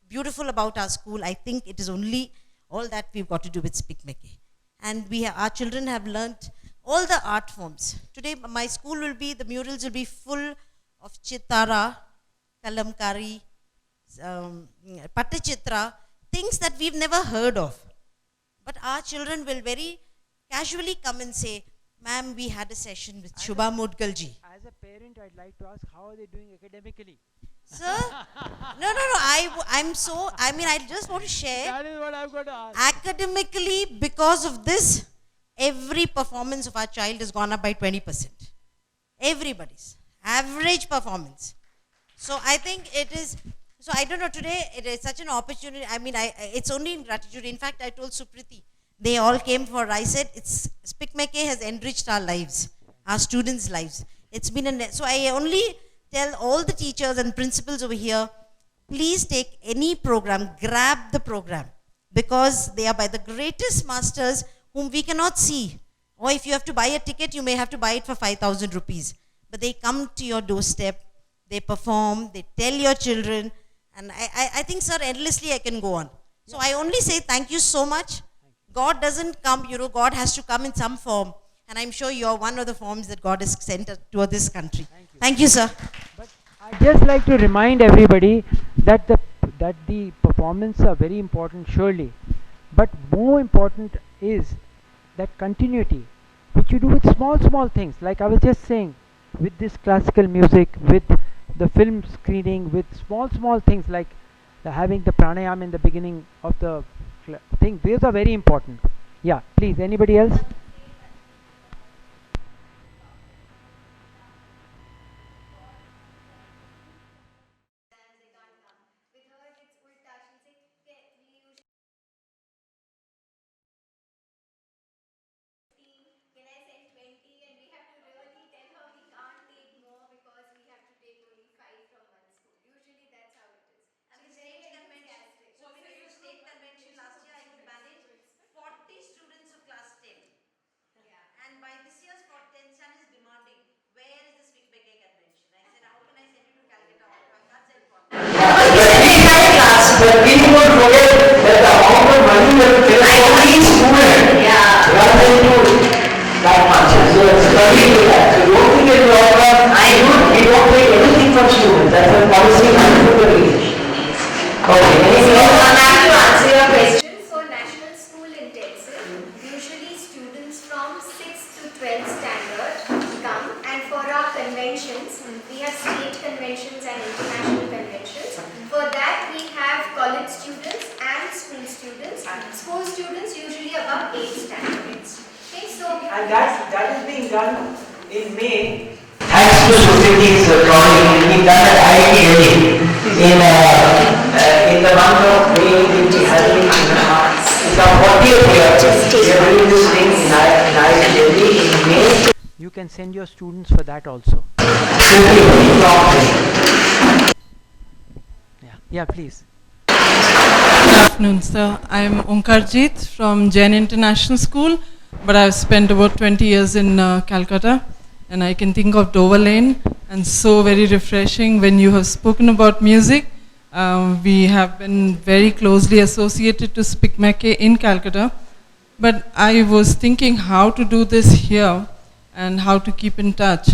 beautiful about our school, I think it is only all that we've got to do with Spicmacay. And our children have learnt all the art forms. Today, my school will be, the murals will be full of chitara, kalamkari, patachitra, things that we've never heard of. But our children will very casually come and say, ma'am, we had a session with Shubha Modgalji. As a parent, I'd like to ask, how are they doing academically? Sir, no, I just want to share. That is what I've got to ask. Academically, because of this, every performance of our child has gone up by 20%. Everybody's average performance. So I think it is, so I don't know, today it is such an opportunity. I mean, it's only in gratitude. In fact, I told Supriti, they all came for, I said, Spicmacay has enriched our lives, our students' lives. It's been so I only tell all the teachers and principals over here, please take any program, grab the program, because they are by the greatest masters whom we cannot see. Or if you have to buy a ticket, you may have to buy it for 5,000 rupees. But they come to your doorstep, they perform, they tell your children, and I think, sir, endlessly I can go on. So I only say thank you so much. God doesn't come, God has to come in some form. And I'm sure you're one of the forms that God has sent to this country. Thank you, sir. But I'd just like to remind everybody that the performances are very important, surely. But more important is that continuity, which you do with small things. Like I was just saying, with this classical music, with the film screening, with small things like having the pranayama in the beginning of the thing. These are very important. Yeah, please, anybody else? But we won't forget that the amount of money that we pay for each student rather than to that much. So it's very good. So don't think that we don't take anything from students. That's a policy of the organization. Okay, anything else? I'd like to answer your question. So National School Intensive, usually students from 6th to 12th standard come, and for our conventions, we have state conventions and international conventions. For that, we have college students and school students. School students usually above 8 standards. Okay, so And that is being done in May. Thanks to Supriti's drawing, we've done at IIT in the month of May. We'll be having it's our 40th year. We are doing this thing in IIT in May. You can send your students for that also. Yeah, please. Good afternoon, sir. I'm Omkarjit from Jain International School, but I've spent about 20 years in Calcutta, and I can think of Dover Lane, and so very refreshing when you have spoken about music. We have been very closely associated to Spicmacay in Calcutta, but I was thinking how to do this here and how to keep in touch.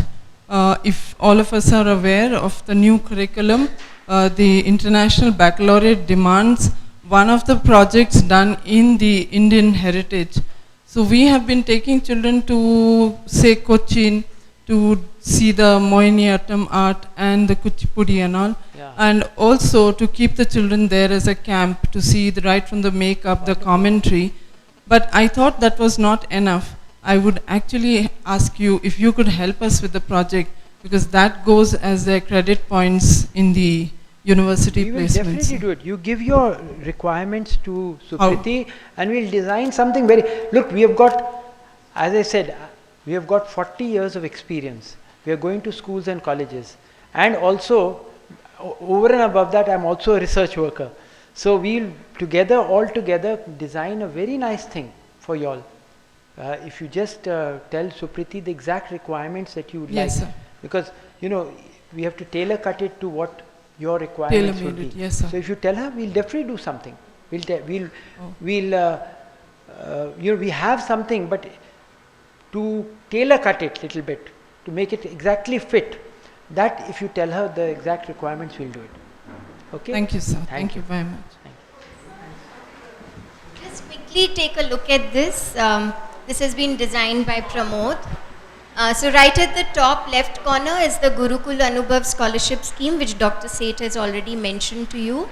If all of us are aware of the new curriculum, the International Baccalaureate demands one of the projects done in the Indian heritage. So we have been taking children to, say, Cochin, to see the Mohiniyattam art and the Kuchipudi and all, and also to keep the children there as a camp to see right from the makeup, the commentary. But I thought that was not enough. I would actually ask you if you could help us with the project. because that goes as their credit points in the university We will placements. definitely do it. You give your requirements to Supriti and we'll design something very... Look, we have got, as I said, we have got 40 years of experience. We are going to schools and colleges. And also, over and above that, I'm also a research worker. So we'll all together design a very nice thing for y'all. If you just tell Supriti the exact requirements that you would Yes, like. sir. Because, you know, we have to tailor cut it to what your requirements would be. Yes, sir. So if you tell her, we'll definitely do something. You know, we have something, but to tailor cut it little bit, to make it exactly fit, that if you tell her the exact requirements, we'll do it. Okay? Thank you, sir. Thank you very much. Just quickly take a look at this. This has been designed by Pramod. So right at the top left corner is the Gurukul Anubhav Scholarship Scheme, which Dr. Seth has already mentioned to you.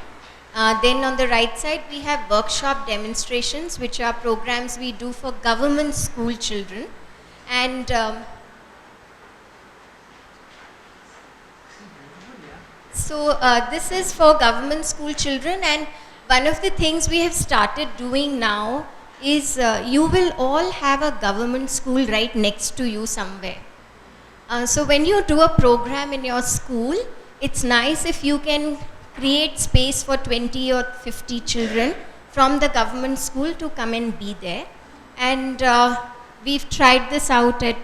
Then on the right side, we have workshop demonstrations, which are programs we do for government school children. And so this is for government school children, and one of the things we have started doing now is you will all have a government school right next to you somewhere. So when you do a program in your school, it's nice if you can create space for 20 or 50 children from the government school to come and be there. And we've tried this out at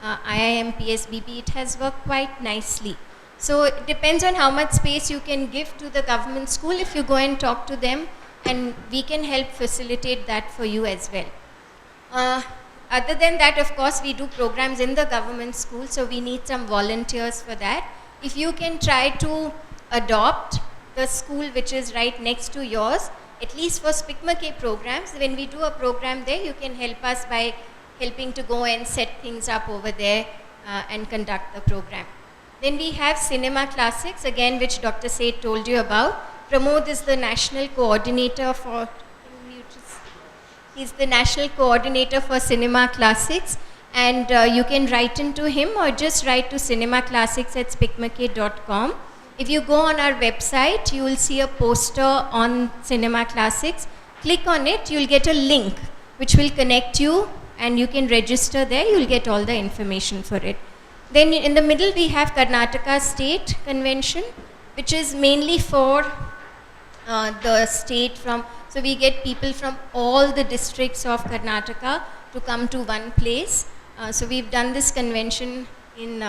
IIM PSBB. It has worked quite nicely. So it depends on how much space you can give to the government school if you go and talk to them, and we can help facilitate that for you as well. Other than that, of course, we do programs in the government school, so we need some volunteers for that. If you can try to adopt the school which is right next to yours, at least for Spicmacay programs, when we do a program there, you can help us by helping to go and set things up over there and conduct the program. Then we have Cinema Classics, again, which Dr. Seth told you about. Pramod is the national coordinator for, he's the national coordinator for Cinema Classics, and you can write into him or just write to cinemaclassics@spicmacay.com. If you go on our website, you will see a poster on Cinema Classics. Click on it, you'll get a link which will connect you, and you can register there. You'll get all the information for it. Then in the middle, we have Karnataka State Convention, which is mainly for the state from, so we get people from all the districts of Karnataka to come to one place. So we've done this convention in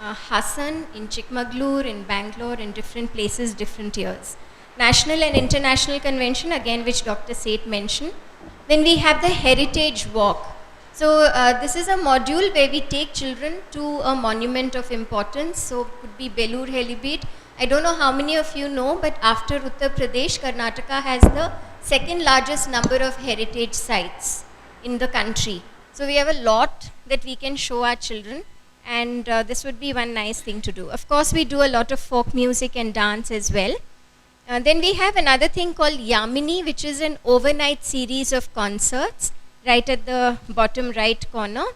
Hassan, in Chikmagalur, in Bangalore, in different places, different years. National and International Convention, again, which Dr. Seth mentioned. Then we have the Heritage Walk. So this is a module where we take children to a monument of importance. So it could be Belur Helibit. I don't know how many of you know, but after Uttar Pradesh, Karnataka has the second largest number of heritage sites in the country. So we have a lot that we can show our children, and this would be one nice thing to do. Of course, we do a lot of folk music and dance as well. Then we have another thing called Yamini, which is an overnight series of concerts, right at the bottom right corner.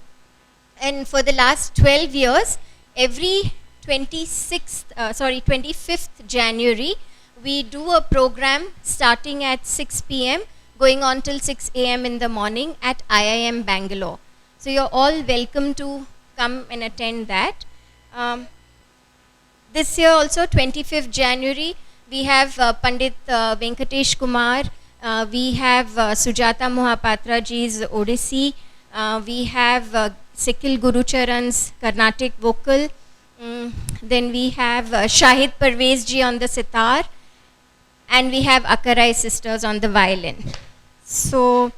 And for the last 12 years, every 25th January, we do a program starting at 6 p.m. going on till 6 a.m. in the morning at IIM Bangalore. So you're all welcome to come and attend that. This year also, 25th January, we have Pandit Venkatesh Kumar, we have Sujata Mohapatra ji's Odissi, we have Sikil Gurucharan's Carnatic vocal, then we have Shahid Parvez ji on the sitar, and we have Akarai sisters on the violin. So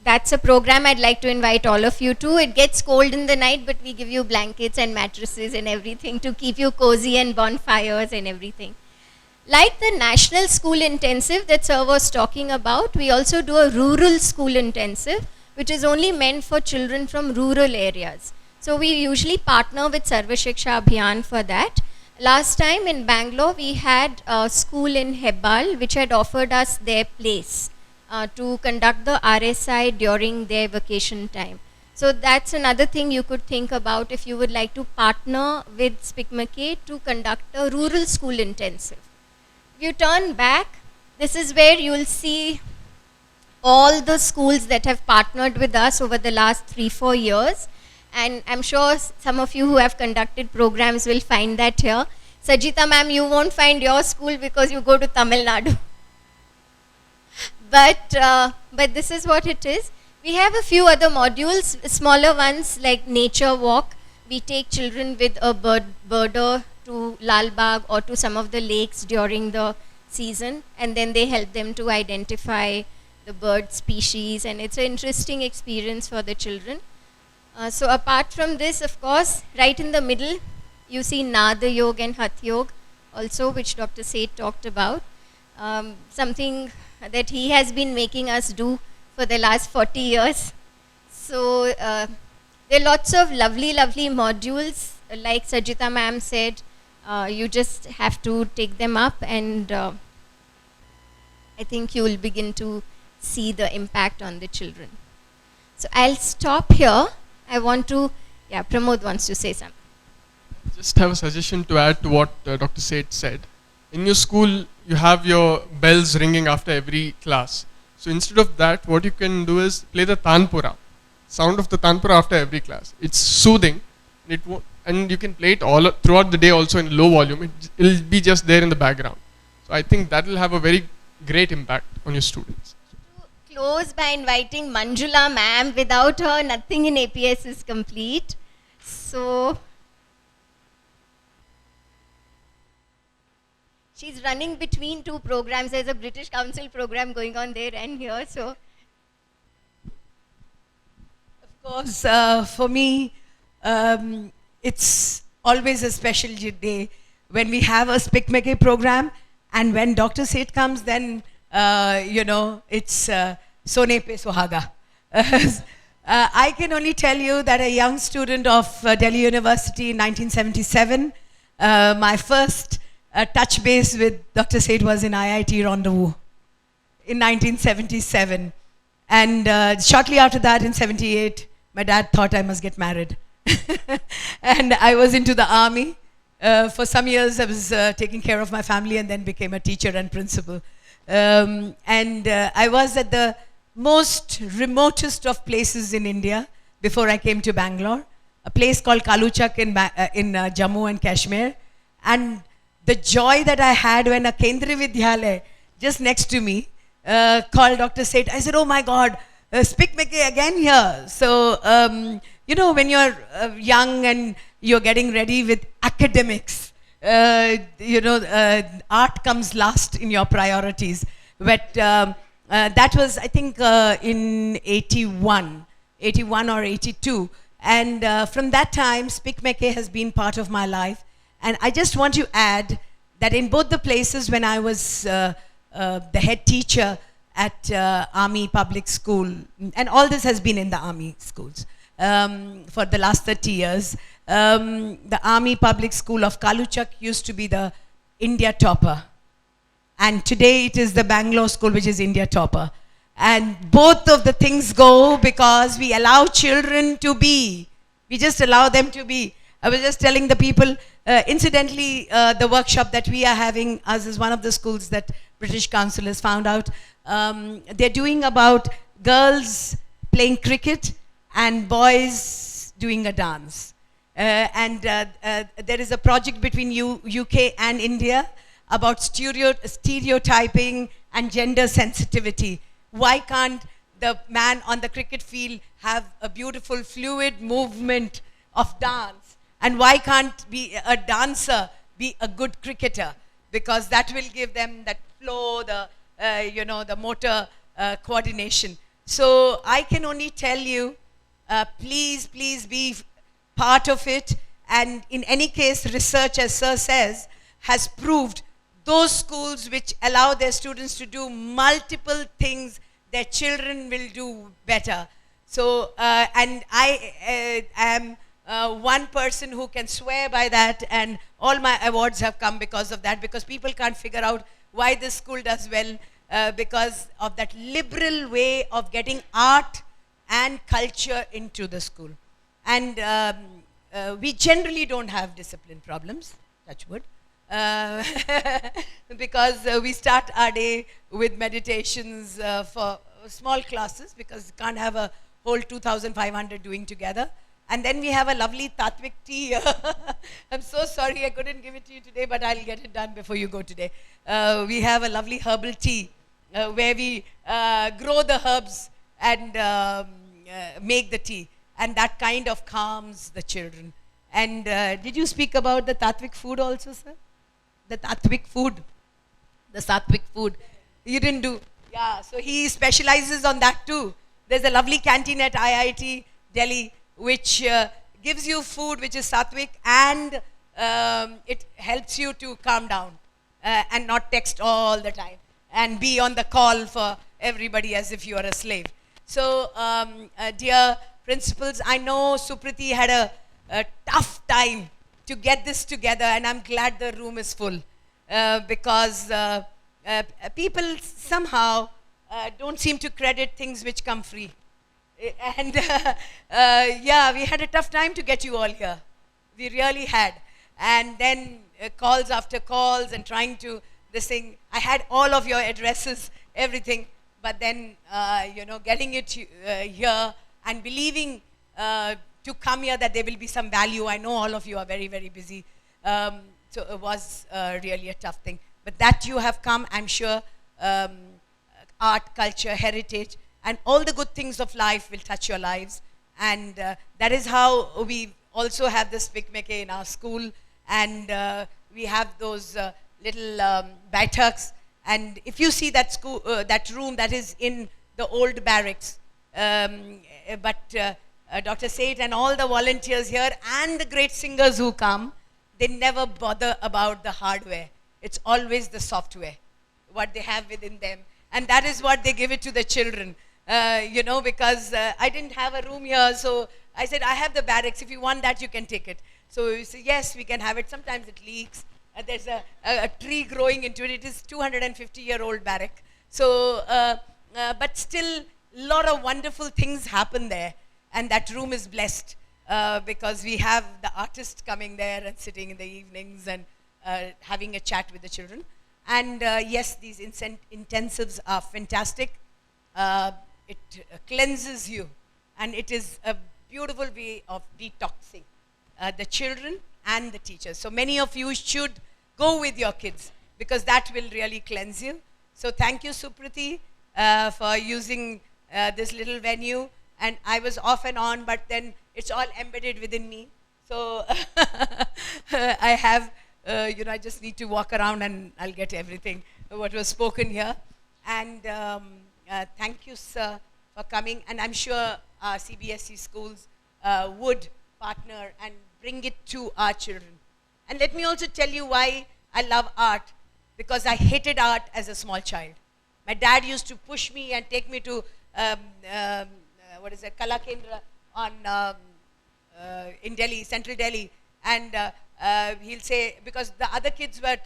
that's a program I'd like to invite all of you to. It gets cold in the night, but we give you blankets and mattresses and everything to keep you cozy, and bonfires and everything. Like the National School Intensive that Sir was talking about, we also do a Rural School Intensive, which is only meant for children from rural areas. So we usually partner with Sarva Shiksha Abhiyan for that. Last time in Bangalore, we had a school in Hebbal which had offered us their place to conduct the RSI during their vacation time. So that's another thing you could think about if you would like to partner with Spicmacay to conduct a rural school intensive. If you turn back, this is where you will see all the schools that have partnered with us over the last 3-4 years. And I'm sure some of you who have conducted programs will find that here. Sajita ma'am, you won't find your school because you go to Tamil Nadu. But this is what it is. We have a few other modules, smaller ones like nature walk. We take children with a birder to Lal Bagh or to some of the lakes during the season, and then they help them to identify the bird species, and it's an interesting experience for the children. So apart from this, of course, right in the middle, you see Nada Yoga and Hath Yoga also, which Dr. Seth talked about. Something that he has been making us do for the last 40 years. So there are lots of lovely, lovely modules. Like Sajita ma'am said, you just have to take them up, and I think you will begin to see the impact on the children. So I'll stop here. I want to, Pramod wants to say something. Just have a suggestion to add to what Dr. Seth said. In your school, you have your bells ringing after every class. So instead of that, what you can do is play the tanpura, sound of the tanpura after every class. It's soothing, and you can play it all throughout the day also in low volume. It'll be just there in the background. So I think that will have a very great impact on your students. To close by inviting Manjula ma'am. Without her, nothing in APS is complete. So she's running between two programs. There's a British Council program going on there and here. So, of course, for me, it's always a special day when we have a Spicmacay program, and when Dr. Seth comes, then it's Sone Pe Suhaga. I can only tell you that a young student of Delhi University in 1977, my first touch base with Dr. Seth was in IIT Rendezvous in 1977. And shortly after that, in 78, my dad thought I must get married. And I was into the army. For some years, I was taking care of my family and then became a teacher and principal. I was at the most remotest of places in India before I came to Bangalore, a place called Kaluchak in Jammu and Kashmir. And the joy that I had when a Kendriya Vidyalaya just next to me called Dr. Seth, I said, oh my God, Spicmacay again here. So, when you're young and you're getting ready with academics, art comes last in your priorities. But that was, I think, in 81 or 82. And from that time, Spicmacay has been part of my life. And I just want to add that in both the places when I was the head teacher at Army Public School, and all this has been in the Army schools for the last 30 years, the Army Public School of Kaluchak used to be the India topper. And today it is the Bangalore School which is India topper. And both of the things go because we allow children to be. We just allow them to be. I was just telling the people, incidentally, the workshop that we are having, as is one of the schools that British Council has found out, they're doing about girls playing cricket and boys doing a dance. There is a project between UK and India about stereotyping and gender sensitivity. Why can't the man on the cricket field have a beautiful fluid movement of dance? And why can't a dancer be a good cricketer? Because that will give them that flow, the motor coordination. So I can only tell you, please be part of it. And in any case, research, as Sir says, has proved those schools which allow their students to do multiple things, their children will do better. So, and I am one person who can swear by that, and all my awards have come because of that, because people can't figure out why this school does well, because of that liberal way of getting art and culture into the school. And we generally don't have discipline problems, touch wood, because we start our day with meditations for small classes, because we can't have a whole 2,500 doing together. And then we have a lovely Tattvik tea. I'm so sorry I couldn't give it to you today, but I'll get it done before you go today. We have a lovely herbal tea where we grow the herbs and make the tea. And that kind of calms the children. And did you speak about the Tattvik food also, sir? The Tattvik food. The Sattvic food. You didn't do. Yeah, so he specializes on that too. There's a lovely canteen at IIT Delhi which gives you food which is Sattvic, and it helps you to calm down and not text all the time and be on the call for everybody as if you are a slave. So, dear principals, I know Supriti had a tough time to get this together, and I'm glad the room is full because people somehow don't seem to credit things which come free. And yeah, we had a tough time to get you all here. We really had. And then calls after calls and trying to this thing. I had all of your addresses, everything. But then, you know, getting it here and believing to come here that there will be some value. I know all of you are very, very busy. So it was really a tough thing. But that you have come, I'm sure, art, culture, heritage, and all the good things of life will touch your lives. And that is how we also have the Spicmacay in our school. And we have those little baitaks. And if you see that school, that room that is in the old barracks, Dr. Seth and all the volunteers here and the great singers who come, they never bother about the hardware. It's always the software, what they have within them. And that is what they give it to the children. You know, because I didn't have a room here, so I said, I have the barracks. If you want that, you can take it. So you say, yes, we can have it. Sometimes it leaks. There's a tree growing into it. It is 250-year-old barrack. So, but still, a lot of wonderful things happen there. And that room is blessed because we have the artists coming there and sitting in the evenings and having a chat with the children. And yes, these intensives are fantastic. It cleanses you, and it is a beautiful way of detoxing the children and the teachers. So many of you should go with your kids because that will really cleanse you. So thank you, Supriti, for using this little venue. And I was off and on, but then it's all embedded within me. So I have, you know, I just need to walk around and I'll get everything what was spoken here. And thank you, sir, for coming. And I'm sure CBSE schools would partner and bring it to our children. And let me also tell you why I love art. Because I hated art as a small child. My dad used to push me and take me to, what is it, Kala Kendra on, in Delhi, central Delhi. And he'll say, because the other kids were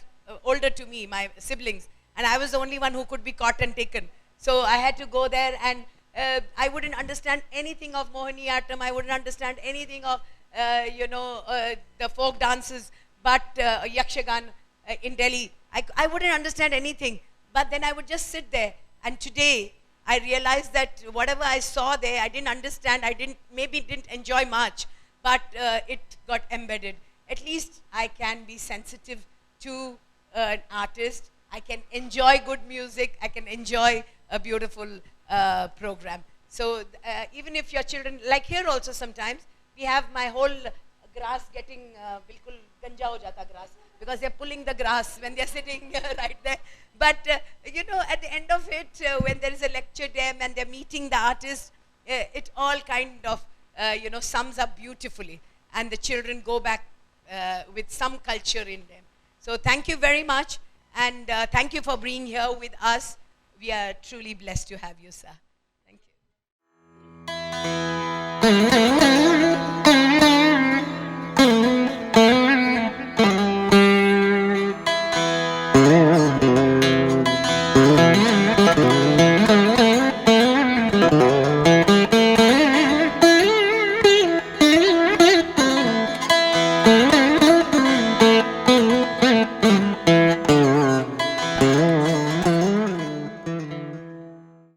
older to me, my siblings, and I was the only one who could be caught and taken. So I had to go there, and I wouldn't understand anything of Mohiniyattam. I wouldn't understand anything of, you know, the folk dances, but Yakshagan in Delhi. I wouldn't understand anything. But then I would just sit there. And today, I realized that whatever I saw there, I didn't understand. I maybe didn't enjoy much, but it got embedded. At least I can be sensitive to an artist. I can enjoy good music. I can enjoy a beautiful program. So even if your children, like here also sometimes, we have my whole grass getting bilkul ganja ho jata grass because they're pulling the grass when they're sitting right there. But you know, at the end of it, when there is a lecture them and they're meeting the artist, it all kind of you know, sums up beautifully, and the children go back with some culture in them. So thank you very much, and thank you for being here with us. We are truly blessed to have you, sir. Thank you.